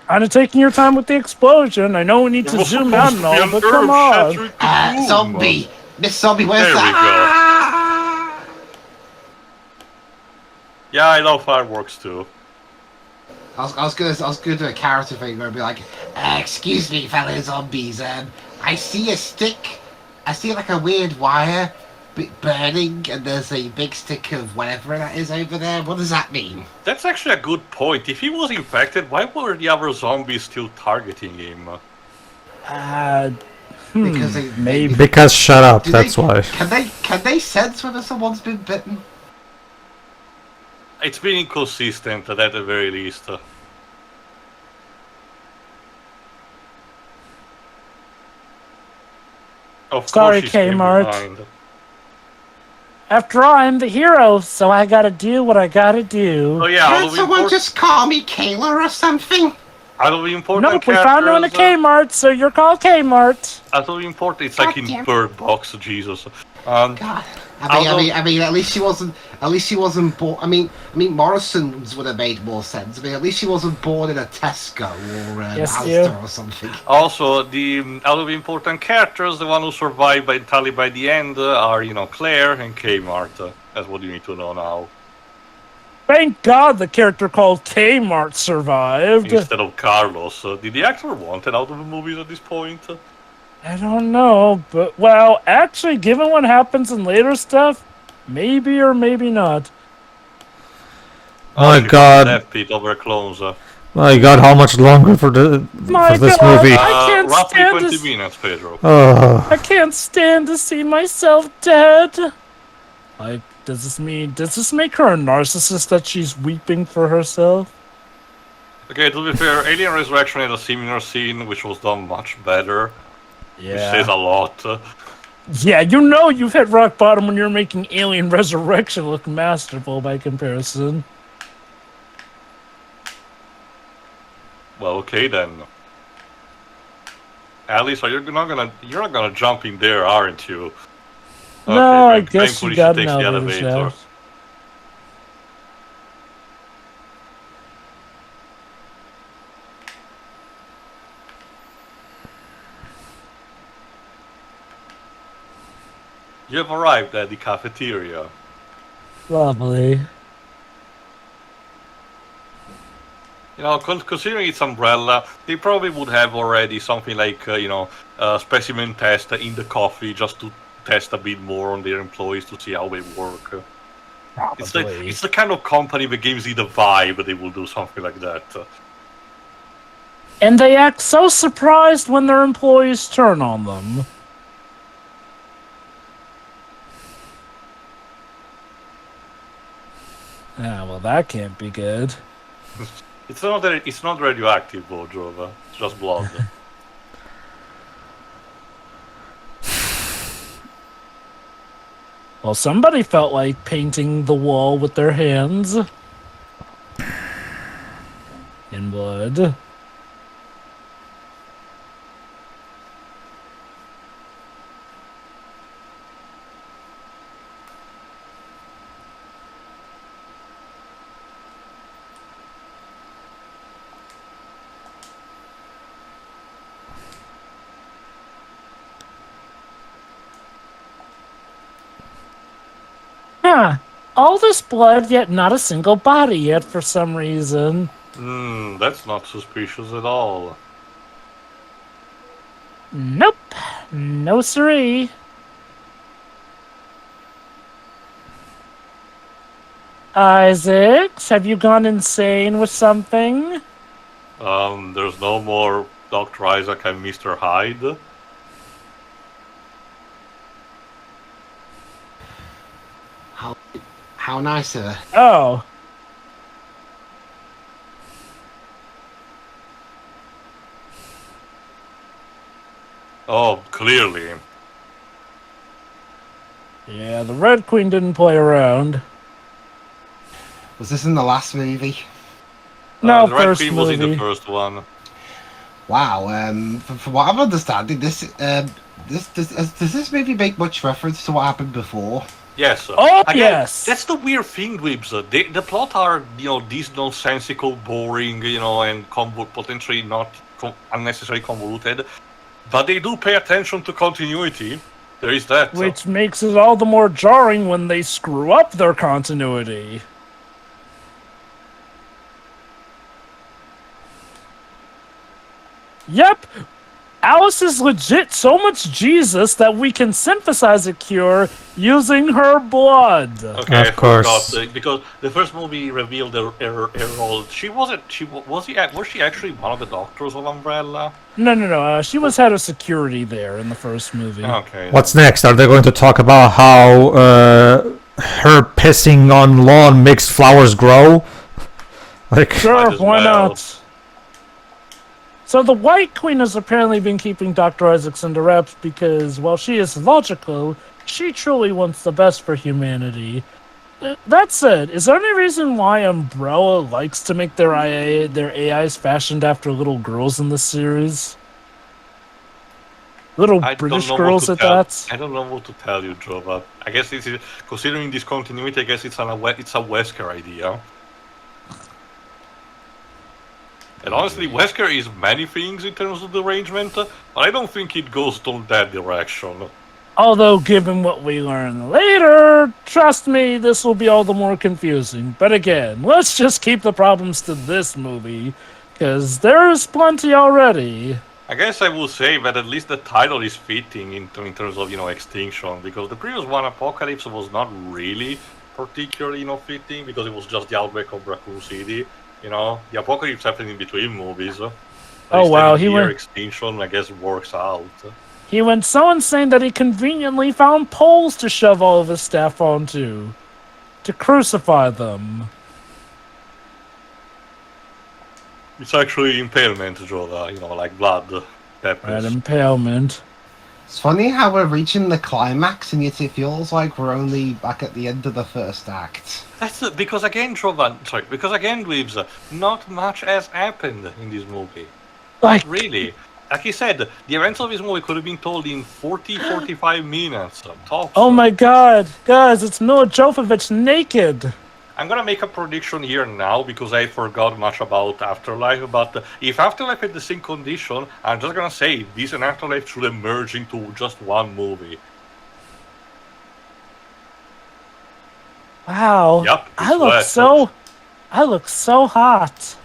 Undertaking your time with the explosion. I know we need to zoom out and all, but come on. Zombie! Miss Zombie, where's There we that? go. Yeah, I love fireworks too. I was gonna do a character thing where I'd be like, excuse me, fellow zombies, I see a stick. I see like a weird wire burning, and there's a big stick of whatever that is over there. What does that mean? That's actually a good point. If he was infected, why were the other zombies still targeting him? Because maybe. Because shut up, do that's they, why. Can they sense whether someone's been bitten? It's been inconsistent at the very least. Of Sorry, course, she's staying Kmart. behind. After all, I'm the hero, so I gotta do what I gotta do. Oh yeah, all Can't of, someone import- just call me Kayla or something? all of the important Nope, we found her in a characters, Kmart, so you're called Kmart. Out of important, it's like in Goddamn. Bird Box, Jesus. God. I mean, at least she wasn't. At least she wasn't born. I mean, Morrison's would have made more sense. I mean, at least she wasn't born in a Tesco or Yes, Asda or something. Also, the out of important characters, the one who survived entirely by the end are, Claire and Kmart. That's what you need to know now. Thank God the character called Kmart survived. Instead of Carlos. Did the actor want it out of the movies at this point? I don't know, but, well, actually, given what happens in later stuff, maybe or maybe not. My She found God. Death Pit over clones. My God, how much longer for My this God. movie? I can't Roughly stand 20 this. minutes, Pedro. I can't stand to see myself dead. Like, does this make her a narcissist that she's weeping for herself? Okay, to be fair, Alien Resurrection had a similar scene, which was done much better. Which says a lot. Yeah, you've hit rock bottom when you're making Alien Resurrection look masterful by comparison. Well, okay then. Alice, you're not gonna jump in there, aren't you? No, I Okay, guess thankfully you got she an takes the elevator elevator. shaft. You have arrived at the cafeteria. Lovely. Considering its umbrella, they probably would have already something like, a specimen test in the coffee just to test a bit more on their employees to see how they work. Probably. It's the kind of company that gives you the vibe they will do something like that. And they act so surprised when their employees turn on them. Ah, well, that can't be good. It's not radioactive, Bojo. It's just blood. Well, somebody felt like painting the wall with their hands. In wood. Huh. All this blood, yet not a single body yet for some reason. That's not suspicious at all. Nope. No siree. Isaacs, have you gone insane with something? There's no more Dr. Isaac and Mr. Hyde. How nice of her. Oh. Oh, clearly. Yeah, the Red Queen didn't play around. Was this in the last movie? No, the Red first Queen was in the movie. first one. Wow. From what I'm understanding, does this movie make much reference to what happened before? Yes. Oh, Again, yes. That's the weird thing, Wibs. The plot are, these nonsensical, boring, and potentially not unnecessarily convoluted. But they do pay attention to continuity. There is that. Which makes it all the more jarring when they screw up their continuity. Yep. Alice is legit so much Jesus that we can synthesize a cure using her blood. Okay, Of I course. forgot, because the first movie revealed her role. Was she actually one of the doctors of Umbrella? No. She was head of security there in the first movie. Okay. What's next? Are they going to talk about how her pissing on lawn makes flowers grow? Like, Sure, Might as why well. not? So the White Queen has apparently been keeping Dr. Isaacs under wraps because, while she is logical, she truly wants the best for humanity. That said, is there any reason why Umbrella likes to make their AIs fashioned after little girls in this series? Little I British don't know girls what at to tell. that? I don't know what to tell you, Joe. But I guess this is, considering this continuity, I guess it's a Wesker idea. And honestly, Wesker is many things in terms of the arrangement, but I don't think it goes to that direction. Although, given what we learn later, trust me, this will be all the more confusing. But again, let's just keep the problems to this movie, because there's plenty already. I guess I will say that at least the title is fitting in terms of, Extinction, because the previous one, Apocalypse, was not really particularly, fitting, because it was just the outbreak of Raccoon City. The Apocalypse happened in between movies. Oh, wow, he Here, went... Extinction, I guess, works out. He went so insane that he conveniently found poles to shove all of his staff onto. To crucify them. It's actually impalement, Joda, like blood, peppers. Right, impalement. It's funny how we're reaching the climax, and yet it feels like we're only back at the end of the first act. That's because again, Dweebs, not much has happened in this movie. Like, Really. Like he said, the events of this movie could have been told in 45 minutes. Tops. oh my god, guys, it's Mila Jovovich naked. I'm gonna make a prediction here now because I forgot much about Afterlife, but if Afterlife had the same condition, I'm just gonna say this and Afterlife should merge into just one movie. Wow. Yup, I it's look wet. so hot.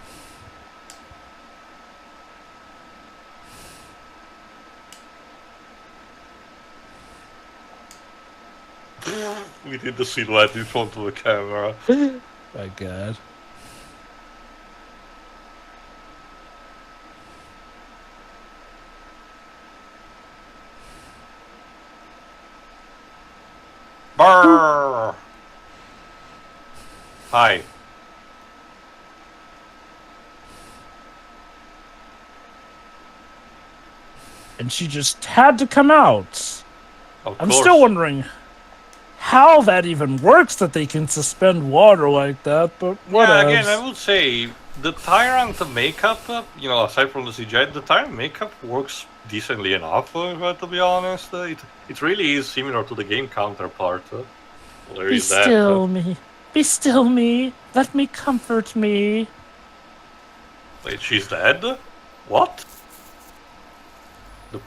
We did the silhouette in front of the camera. My god. Brrr. Hi. And she just had to come out. Of I'm course. still wondering how that even works, that they can suspend water like that, but what Yeah, else? again, I would say the Tyrant makeup, aside from the CGI, the Tyrant makeup works decently enough, to be honest. It really is similar to the game counterpart. There Be is that. still me. Be still me. Let me comfort me. Wait, she's dead? What?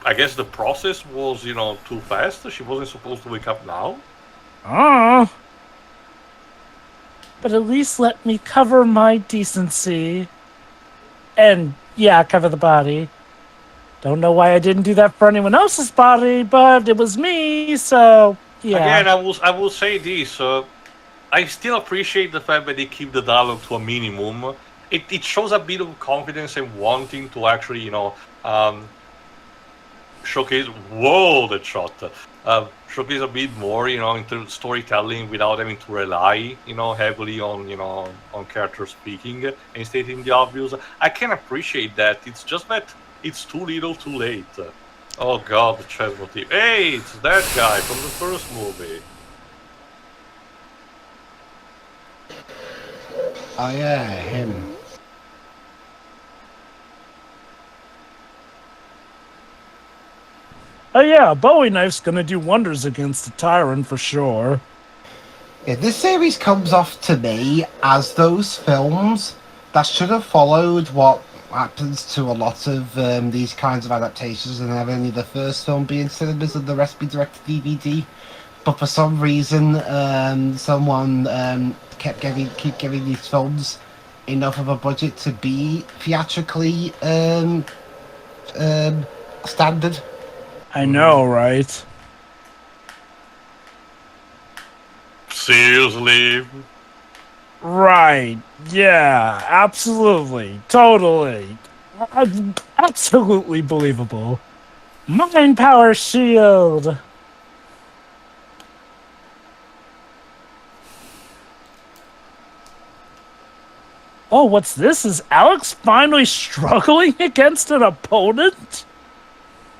I guess the process was, too fast. She wasn't supposed to wake up now. Ah. But at least let me cover my decency. And, yeah, cover the body. Don't know why I didn't do that for anyone else's body, but it was me, so, yeah. Again, I will say this. I still appreciate the fact that they keep the dialogue to a minimum. It shows a bit of confidence and wanting to actually, showcase. Whoa, that shot! Showcase a bit more, in terms of storytelling without having to rely, heavily on characters speaking and stating the obvious. I can appreciate that. It's just that it's too little, too late. Oh God, the chess motif. Hey, it's that guy from the first movie. Oh yeah, him. Oh yeah, a Bowie knife's gonna do wonders against the Tyrant for sure. Yeah, this series comes off to me as those films that should have followed what happens to a lot of these kinds of adaptations and have only the first film be in cinemas and the rest be direct to DVD. But for some reason, someone keep giving these films enough of a budget to be theatrically standard. I know, right? Seriously? Right. Yeah, absolutely. Totally. Absolutely believable. Mind power shield. Oh, what's this? Is Alex finally struggling against an opponent?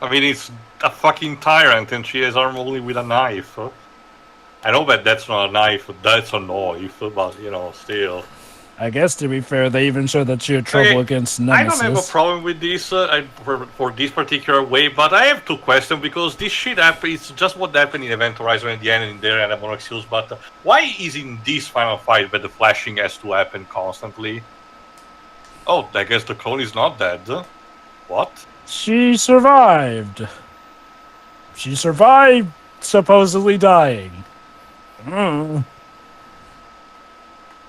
I mean, it's a fucking tyrant, and she has armor only with a knife. I know that that's not a knife, that's a knife, but, you know, still. I guess, to be fair, they even showed that she had trouble Okay, against I Nemesis. don't have a problem with this for this particular way, but I have two questions because this shit happened. It's just what happened in Event Horizon at the end in there, and I'm on excuse. But why is in this final fight that the flashing has to happen constantly? Oh, I guess the clone is not dead. What? She survived. She survived, supposedly dying. Hmm.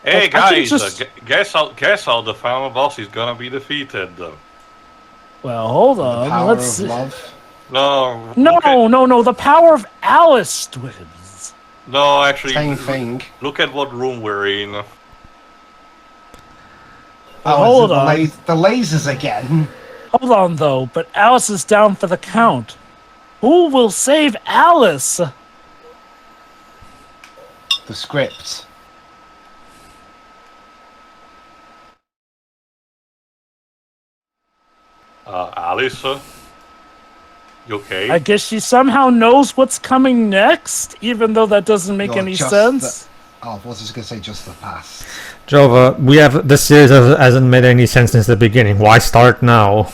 Hey I can guys, just- guess how the final boss is gonna be defeated. Well, hold The on. power Let's of see. love. No, No. The power of Alice twins. no, actually, Same thing. look at what room we're in. Oh, hold is it on. the lasers again. Hold on, though. But Alice is down for the count. Who will save Alice? The script. Alice, you okay? I guess she somehow knows what's coming next, even though that doesn't make You're any just sense. Oh, I was just gonna say just the past. Jova, we have the series hasn't made any sense since the beginning. Why start now?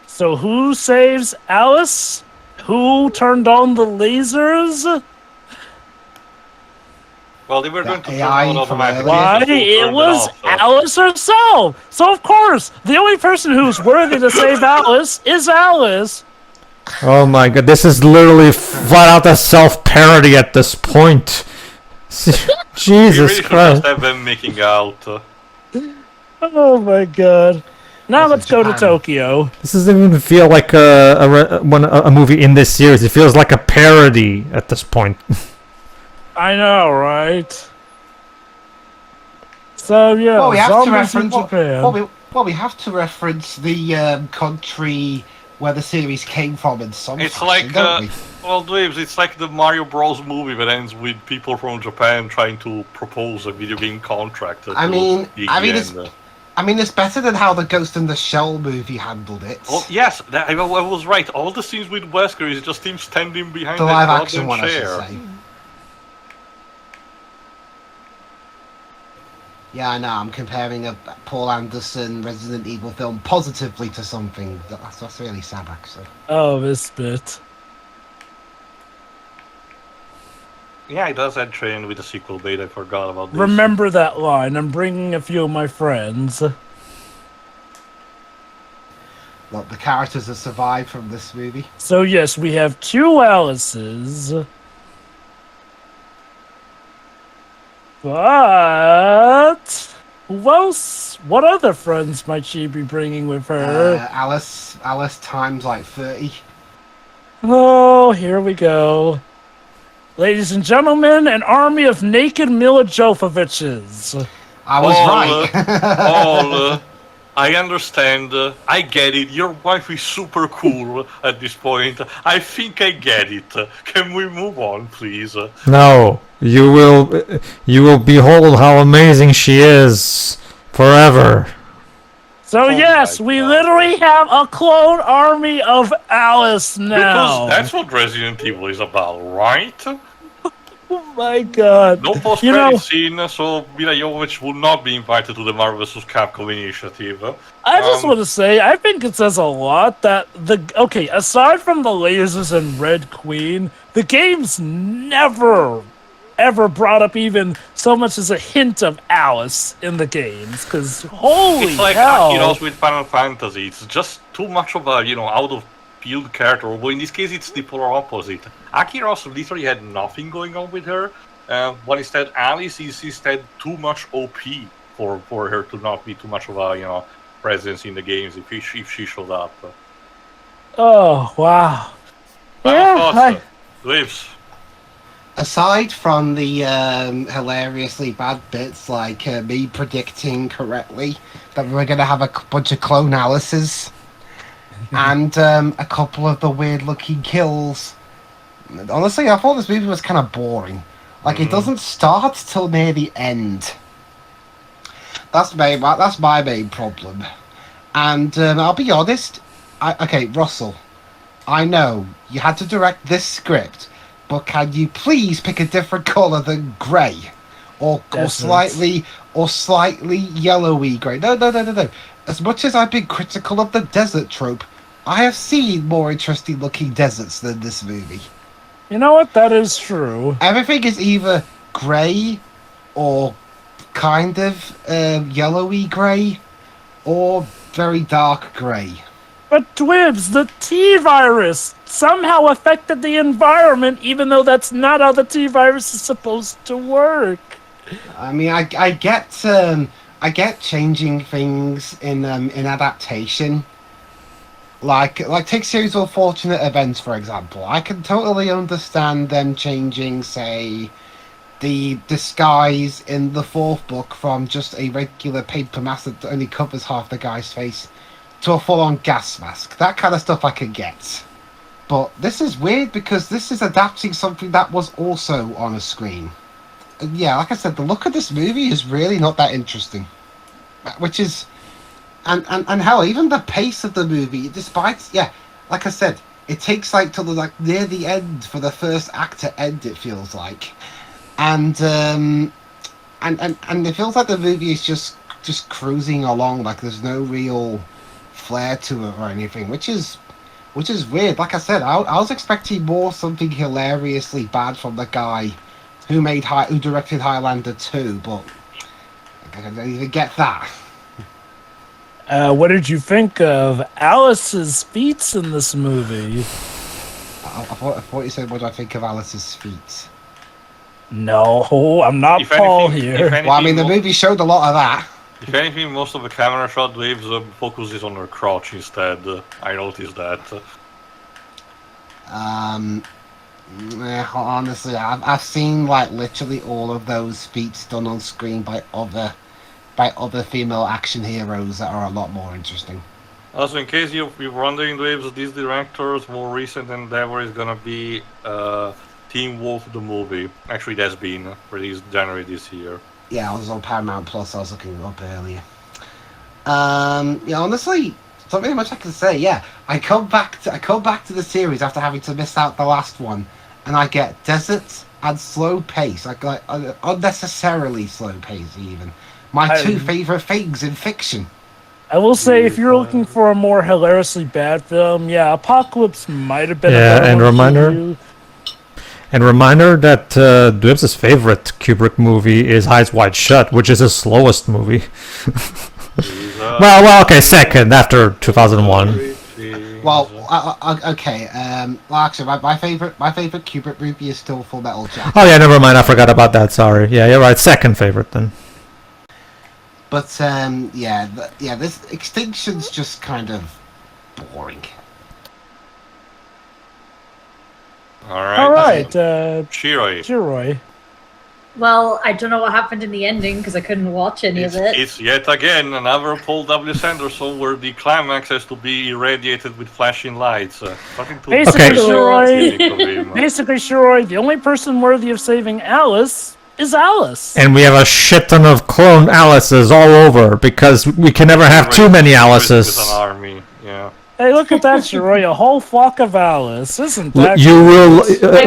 So who saves Alice? Who turned on the lasers? Well, they were That going to turn AI on from automatically. earlier. Why? so who It turned was off, so- Alice herself. So of course, the only person who's worthy to save Alice is Alice. Oh my god, this is literally flat out a self-parody at this point. We Jesus really should Christ. just have them making out. Oh my god. Now This let's is go to Japan. Tokyo. This doesn't even feel like a movie in this series. It feels like a parody at this point. I know, right? So yeah, Well, we have to zombies in reference. Japan. We have to reference the country where the series came from in some It's fashion, like, don't we? well, Dweebs, it's like the Mario Bros. Movie that ends with people from Japan trying to propose a video game contract. I mean, it's. I mean, it's better than how the Ghost in the Shell movie handled it. Well, yes, I was right. All the scenes with Wesker is just him standing behind The that live goddamn action one, I chair. should say. Yeah, I know. I'm comparing a Paul Anderson Resident Evil film positively to something. That's really sad, actually. Oh, this bit. Yeah, it does end train with the sequel beta. I forgot about this. Remember that line. I'm bringing a few of my friends. Look, the characters that survived from this movie. So yes, we have two Alices. But who else? What other friends might she be bringing with her? Alice times like 30. Oh, here we go. Ladies and gentlemen, an army of naked Mila Jovoviches. I was Paul, right. Paul, I understand. I get it. Your wife is super cool at this point. I think I get it. Can we move on, please? No, you will behold how amazing she is forever. So Oh yes, my we God. literally have a clone army of Alice now. Because that's what Resident Evil is about, right? Oh my god. No post-credit You know- scene, so Mila Jovovich will not be invited to the Marvel vs. Capcom initiative. I just want to say, I think it says a lot that aside from the lasers and Red Queen, the game's never, ever brought up even so much as a hint of Alice in the games. Because holy It's like hell! Akiros with Final Fantasy. It's just too much of a, out-of-field character. But in this case, it's the polar opposite. Akiros literally had nothing going on with her. But instead, Alice is instead too much OP for her to not be too much of a, presence in the games if she showed up. Oh wow. Final thoughts, Lives. Aside from the hilariously bad bits, like me predicting correctly that we're going to have a bunch of clone Alice's and a couple of the weird-looking kills, honestly, I thought this movie was kind of boring. Like, it doesn't start till near the end. That's my main problem. And I'll be honest. Okay, Russell, I know you had to direct this script, but can you please pick a different color than grey, or slightly yellowy grey? No. As much as I've been critical of the desert trope, I have seen more interesting looking deserts than this movie. You know what? That is true. Everything is either grey or kind of yellowy grey or very dark grey. But Dwibs, the T-virus somehow affected the environment, even though that's not how the T-virus is supposed to work. I mean, I get changing things in adaptation. Like take series of unfortunate events, for example. I can totally understand them changing, say, the disguise in the fourth book from just a regular paper mask that only covers half the guy's face to a full-on gas mask. That kind of stuff I can get. But this is weird because this is adapting something that was also on a screen. And yeah, like I said, the look of this movie is really not that interesting. Which is... And hell, even the pace of the movie, despite... Yeah, like I said, it takes till near the end for the first act to end, it feels like. And it feels like the movie is just cruising along, like there's no real flair to it or anything, which is weird. Like I said, I was expecting more something hilariously bad from the guy who directed Highlander 2, but I didn't even get that. What did you think of Alice's feats in this movie? I thought you said, what do I think of Alice's feet? No, I'm not Paul here. Well, I mean, the movie showed a lot of that. If anything, most of the camera shot waves focuses on her crotch instead. I noticed that. Honestly, I've seen literally all of those feats done on screen by other female action heroes that are a lot more interesting. Also, in case you're wondering, waves, this director's more recent endeavor is gonna be Teen Wolf the movie. Actually, that's been released January this year. Yeah, I was on Paramount Plus. I was looking it up earlier. Yeah, honestly, there's not really much I can say. Yeah, I come back to the series after having to miss out the last one, and I get deserts and slow pace, like unnecessarily slow pace. Even my two favorite things in fiction. I will say, if you're looking for a more hilariously bad film, yeah, Apocalypse might have been. Yeah, a better and one reminder. for you. And reminder that Dwebs' favorite Kubrick movie is Eyes Wide Shut, which is his slowest movie. well, okay, second after 2001. Well, okay. Well, actually, my favorite Kubrick movie is still Full Metal Jacket. Oh yeah, never mind. I forgot about that. Sorry. Yeah, you're right. Second favorite then. But this Extinction's just kind of boring. All right. Shiroi. Well, I don't know what happened in the ending because I couldn't watch any of it. It's yet again another Paul W.S. Anderson where the climax has to be irradiated with flashing lights. Basically, Shiroi, the only person worthy of saving Alice is Alice. And we have a shit ton of clone Alices all over because we can never have too many Alices. With an army, yeah. Hey, look at that, Shiroi, a whole flock of Alice. Isn't that you will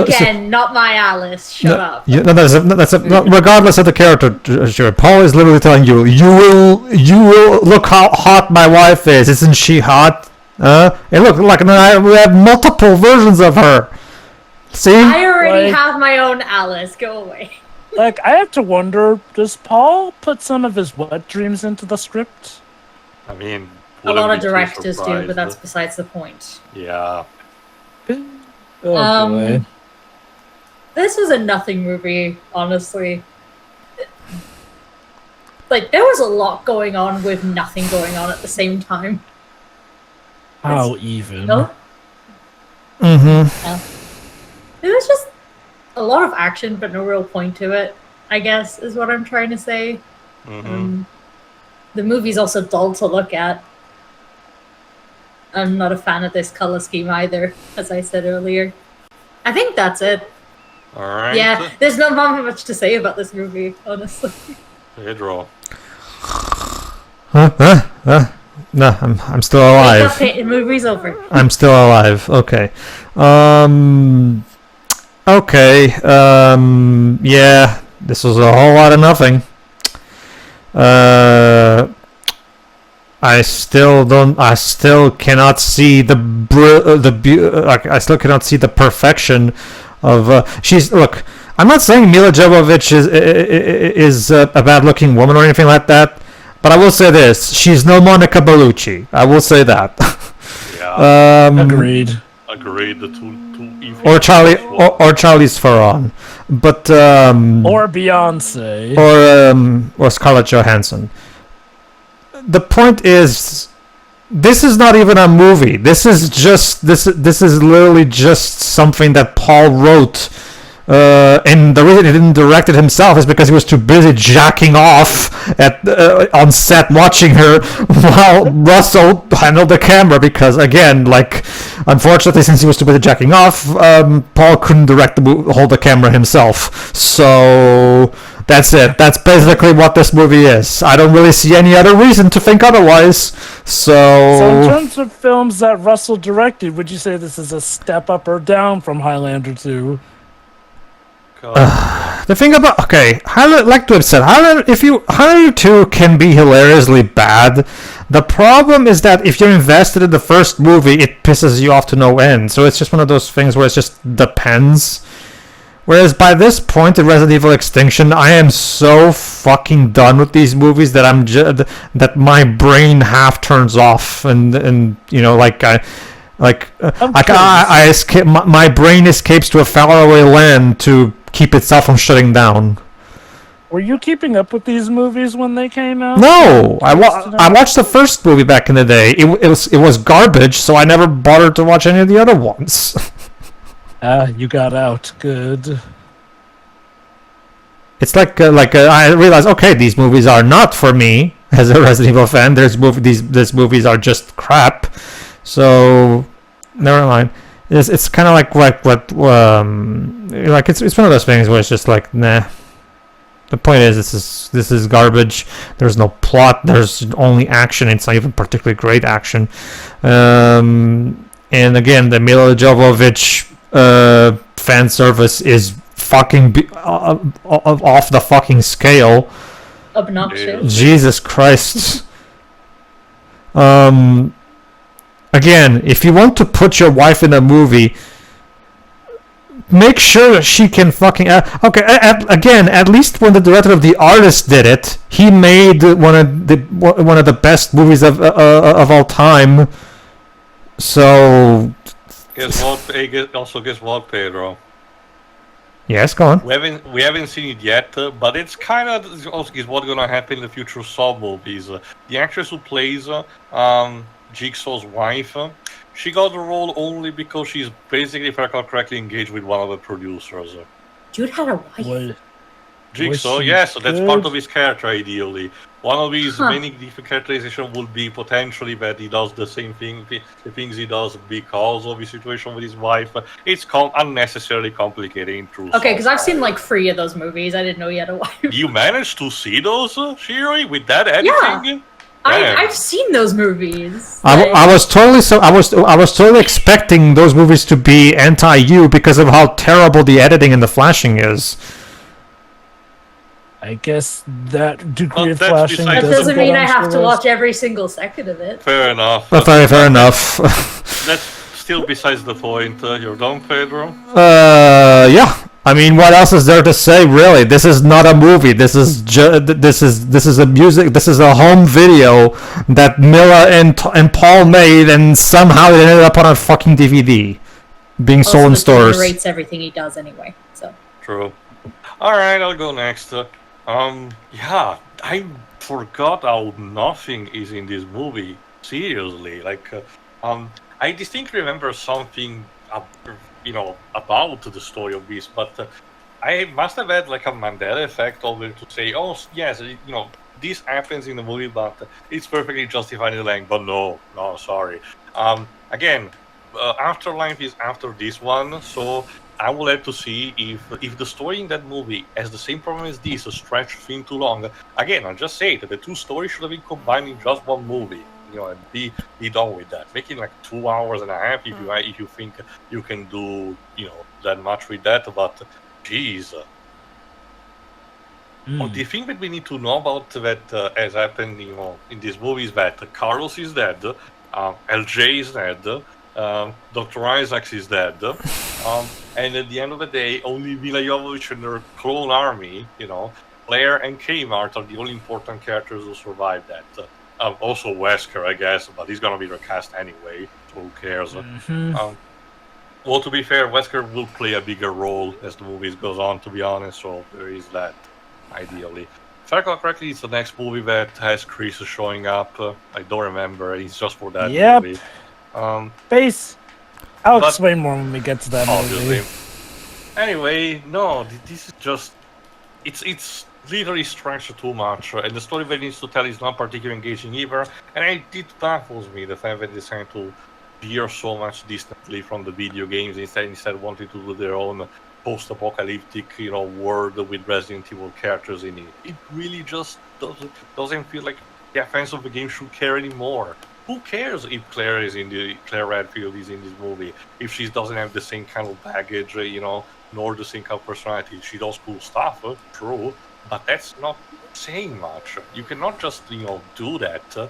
Again, not my Alice. Shut up. Regardless of the character, sure. Paul is literally telling you, you will look how hot my wife is. Isn't she hot? And look, we have multiple versions of her. See? I already have my own Alice. Go away. I have to wonder, does Paul put some of his wet dreams into the script? I mean, a lot of directors do, but that's besides the point. Yeah. Boy. This was a nothing movie, honestly. Like, there was a lot going on with nothing going on at the same time. How even? No? Mm-hmm. It was just a lot of action, but no real point to it, I guess, is what I'm trying to say. The movie's also dull to look at. I'm not a fan of this color scheme either, as I said earlier. I think that's it. Alright. Yeah, there's not much to say about this movie, honestly. Pedro. No, I'm still alive. The movie's over. I'm still alive. Okay. Okay. Yeah, this was a whole lot of nothing. I still cannot see I still cannot see the perfection of. Look. I'm not saying Mila Jovovich is a bad-looking woman or anything like that, but I will say this: she's no Monica Bellucci. I will say that. Yeah. Agreed. Agreed. Or Charlize Theron, but Or Beyonce. or Scarlett Johansson. The point is, this is not even a movie. This is literally just something that Paul wrote. And the reason he didn't direct it himself is because he was too busy jacking off on set watching her while Russell handled the camera. Because again, unfortunately, since he was too busy jacking off, Paul couldn't hold the camera himself. So that's it. That's basically what this movie is. I don't really see any other reason to think otherwise. So in terms of films that Russell directed, would you say this is a step up or down from Highlander 2? The thing about like to have said, Highlander 2 can be hilariously bad. The problem is that if you're invested in the first movie, it pisses you off to no end. So it's just one of those things where it just depends. Whereas by this point in Resident Evil Extinction, I am so fucking done with these movies that that my brain half turns off, and you know, I escape. My brain escapes to a faraway land to keep itself from shutting down. Were you keeping up with these movies when they came out? No, I watched the first movie back in the day. It was garbage, so I never bothered to watch any of the other ones. You got out. Good. It's I realized, okay, these movies are not for me as a Resident Evil fan. These movies are just crap. So never mind. It's kind of like it's one of those things where it's just like, nah. The point is, this is garbage. There's no plot. There's only action. It's not even particularly great action. And again, the Mila Jovovich fan service is fucking off the fucking scale. Obnoxious. Jesus Christ. Again, if you want to put your wife in a movie, make sure that she can fucking... at least when the director of The Artist did it, he made one of the best movies of all time. So... Guess what, Pedro? Yes, go on. We haven't seen it yet, but it's kind of also is what's gonna happen in the future Saw movies. The actress who plays Jigsaw's wife, she got the role only because she's basically, if I recall correctly, engaged with one of the producers. Dude had a wife. Jigsaw, yes, so that's part of his character ideally. One of his many different characterization would be potentially that he does the same thing, the things he does because of his situation with his wife. It's unnecessarily complicated in truth. Okay, because I've seen 3 of those movies. I didn't know he had a wife. You managed to see those, Shiri, with that editing? Yeah. I've seen those movies. I was totally expecting those movies to be anti-you because of how terrible the editing and the flashing is. I guess that degree of flashing that doesn't mean I have to watch every single second of it. Fair enough. Fair enough. That's still besides the point. You're done, Pedro? Yeah. I mean, what else is there to say? Really, this is not a movie. This is a music. This is a home video that Mila and Paul made, and somehow it ended up on a fucking DVD, being sold in stores. He rates everything he does anyway. So true. All right, I'll go next. Yeah, forgot how nothing is in this movie. Seriously, I distinctly remember something, about the story of this, but I must have had like a Mandela effect over to say, oh yes, this happens in the movie, but it's perfectly justified in the length. But no, sorry. Again, Afterlife is after this one, so I will have to see if the story in that movie has the same problem as this, a stretch thing too long. Again, I'll just say that the two stories should have been combined in just one movie, and be done with that. Making like 2 hours and a half if you think you can do, that much with that, but jeez. The thing that we need to know about that has happened, in this movie is that Carlos is dead, LJ is dead, Dr. Isaacs is dead, and at the end of the day, only Mila Jovovich and her clone army, Claire and Kmart are the only important characters who survived that. Also Wesker, I guess, but he's gonna be recast anyway, so who cares? Well, to be fair, Wesker will play a bigger role as the movie goes on, to be honest, so there is that, ideally. If I recall correctly, it's the next movie that has Chris showing up. I don't remember, it's just for that movie. Base. I'll explain more when we get to that obviously. movie. Anyway, no, this is just... It's literally stretched too much, and the story that it needs to tell is not particularly engaging either, and it baffles me, the fact that they decided to veer so much distantly from the video games, instead wanting to do their own post-apocalyptic, world with Resident Evil characters in it. It really just doesn't feel like the fans of the game should care anymore. Who cares if Claire Redfield is in this movie, if she doesn't have the same kind of baggage, nor the same kind of personality? She does cool stuff, true, but that's not saying much. You cannot just, do that.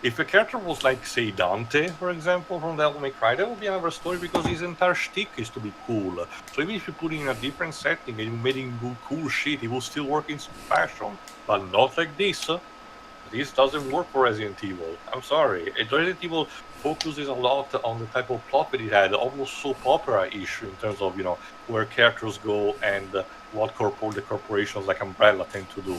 If a character was like, say, Dante, for example, from Devil May Cry, that would be another story because his entire shtick is to be cool. So even if you put him in a different setting and you made him do cool shit, he will still work in some fashion. But not like this. This doesn't work for Resident Evil. I'm sorry. Resident Evil focuses a lot on the type of plot that it had, almost soap opera-ish in terms of, where characters go and what the corporations like Umbrella tend to do.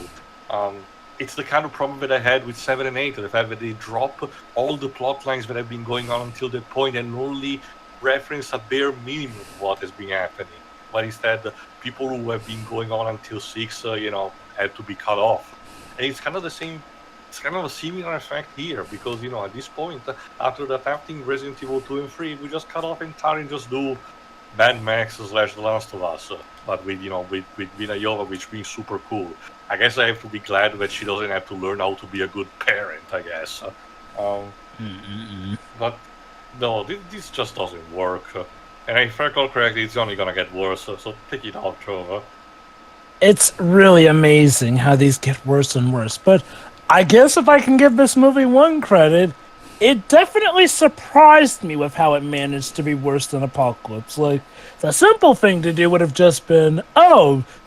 It's the kind of problem that I had with 7 and 8, the fact that they drop all the plot lines that have been going on until that point and only reference a bare minimum of what has been happening. But instead, people who have been going on until 6, had to be cut off. And it's kind of the same, it's kind of a similar effect here, because, at this point, after adapting Resident Evil 2 and 3, we just cut off entirely and just do Mad Max / The Last of Us, but with Mila Jovovich being super cool. I guess I have to be glad that she doesn't have to learn how to be a good parent, I guess. But no, this just doesn't work. And if I recall correctly, it's only gonna get worse, so take it out, Trevor. It's really amazing how these get worse and worse, but I guess if I can give this movie one credit, it definitely surprised me with how it managed to be worse than Apocalypse. Like, the simple thing to do would have just been,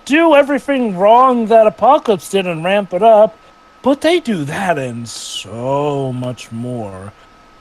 do everything wrong that Apocalypse did and ramp it up, but they do that and so much more.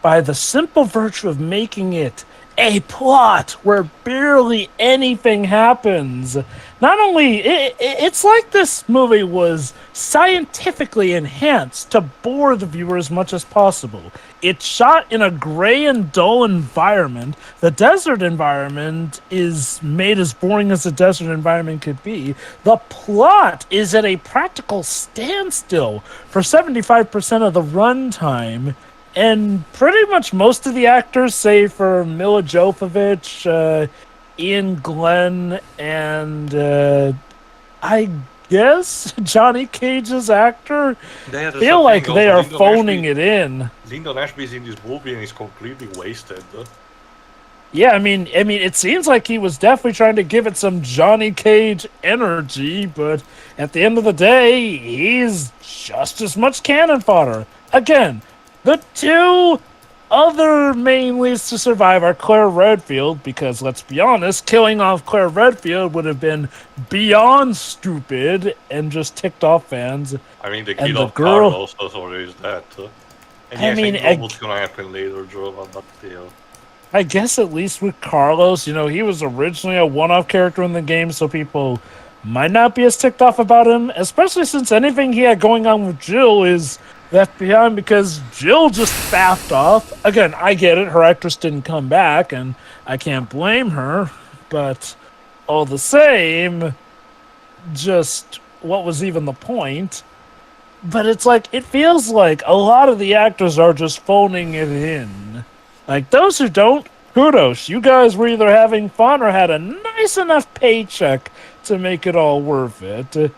By the simple virtue of making it a plot where barely anything happens. Not only, it's like this movie was scientifically enhanced to bore the viewer as much as possible. It's shot in a gray and dull environment. The desert environment is made as boring as a desert environment could be. The plot is at a practical standstill for 75% of the runtime. And pretty much most of the actors, save for Mila Jovovich, Ian Glenn, and I guess Johnny Cage's actor, feel like they are phoning it in. Lyndon Ashby's in this movie and he's completely wasted. Yeah, I mean, it seems like he was definitely trying to give it some Johnny Cage energy, but at the end of the day, he's just as much cannon fodder. Again, the two other main leads to survive are Claire Redfield, because let's be honest, killing off Claire Redfield would have been beyond stupid and just ticked off fans. I mean, the kid of Carlos also is that. And yes, I know what's going to happen later, Joe, but still. I guess at least with Carlos, he was originally a one-off character in the game, so people might not be as ticked off about him, especially since anything he had going on with Jill is left behind because Jill just faffed off. Again, I get it, her actress didn't come back, and I can't blame her, but all the same, just what was even the point? But it's like, it feels like a lot of the actors are just phoning it in. Like, those who don't, kudos. You guys were either having fun or had a nice enough paycheck to make it all worth it.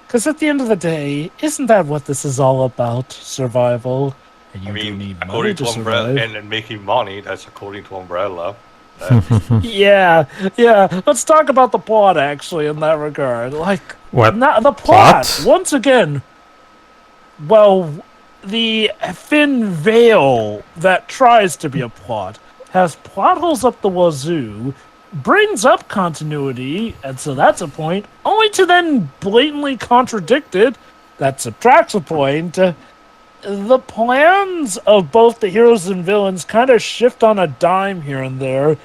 Because at the end of the day, isn't that what this is all about? Survival. And you do need money according to to Umbrella, survive. and making money, that's according to Umbrella. Yeah. Let's talk about the plot, actually, in that regard. Like, What? the plot, Plot? once again, well, the thin veil that tries to be a plot has plot holes up the wazoo, brings up continuity, and so that's a point, only to then blatantly contradict it. That subtracts a point. The plans of both the heroes and villains kind of shift on a dime here and there,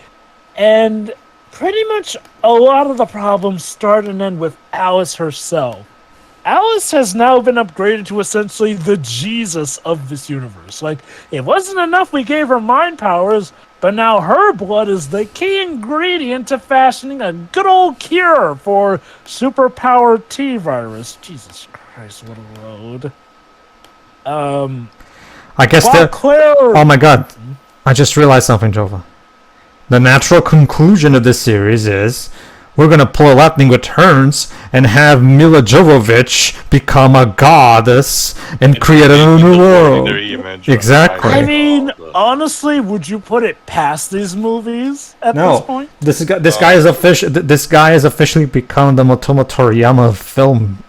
and pretty much a lot of the problems start and end with Alice herself. Alice has now been upgraded to essentially the Jesus of this universe. Like, it wasn't enough we gave her mind powers, but now her blood is the key ingredient to fashioning a good old cure for superpower T-virus. Jesus Christ, what a load. I guess While the. Claire... Oh my god. I just realized something, Jova. The natural conclusion of this series is we're gonna pull a lightning returns and have Mila Jovovich become a goddess and create a new world. Exactly. I mean, honestly, would you put it past these movies at this point? This guy is This guy has officially become the Motomo Toriyama of film.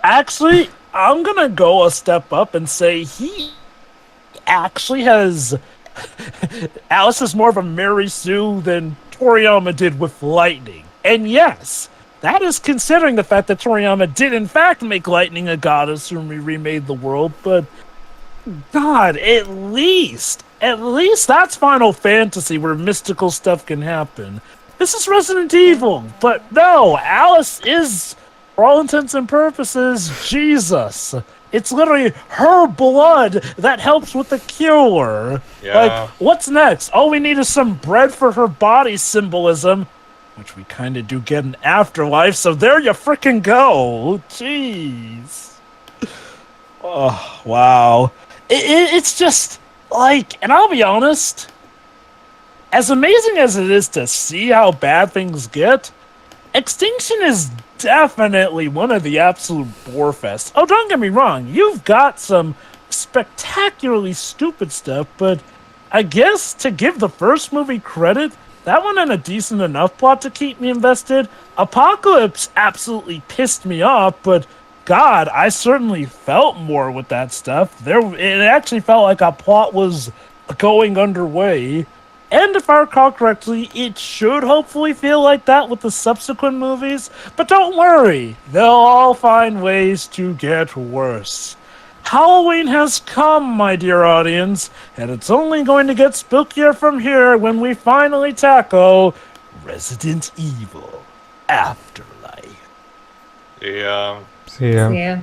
Actually, I'm gonna go a step up and say he actually has... Alice is more of a Mary Sue than Toriyama did with Lightning. And yes, that is considering the fact that Toriyama did in fact make Lightning a goddess when we remade the world, but God, at least that's Final Fantasy where mystical stuff can happen. This is Resident Evil, but no, Alice is, for all intents and purposes, Jesus. It's literally her blood that helps with the cure. Yeah. Like, what's next? All we need is some bread for her body symbolism, which we kind of do get in Afterlife, so there you frickin' go. Jeez. Oh, wow. It's just, like, and I'll be honest, as amazing as it is to see how bad things get, Extinction is definitely one of the absolute bore fests. Oh, don't get me wrong, you've got some spectacularly stupid stuff, but I guess to give the first movie credit, that one had a decent enough plot to keep me invested. Apocalypse absolutely pissed me off, but God, I certainly felt more with that stuff. It actually felt like a plot was going underway. And if I recall correctly, it should hopefully feel like that with the subsequent movies. But don't worry, they'll all find ways to get worse. Halloween has come, my dear audience, and it's only going to get spookier from here when we finally tackle Resident Evil Afterlife. Yeah. See ya. Yeah.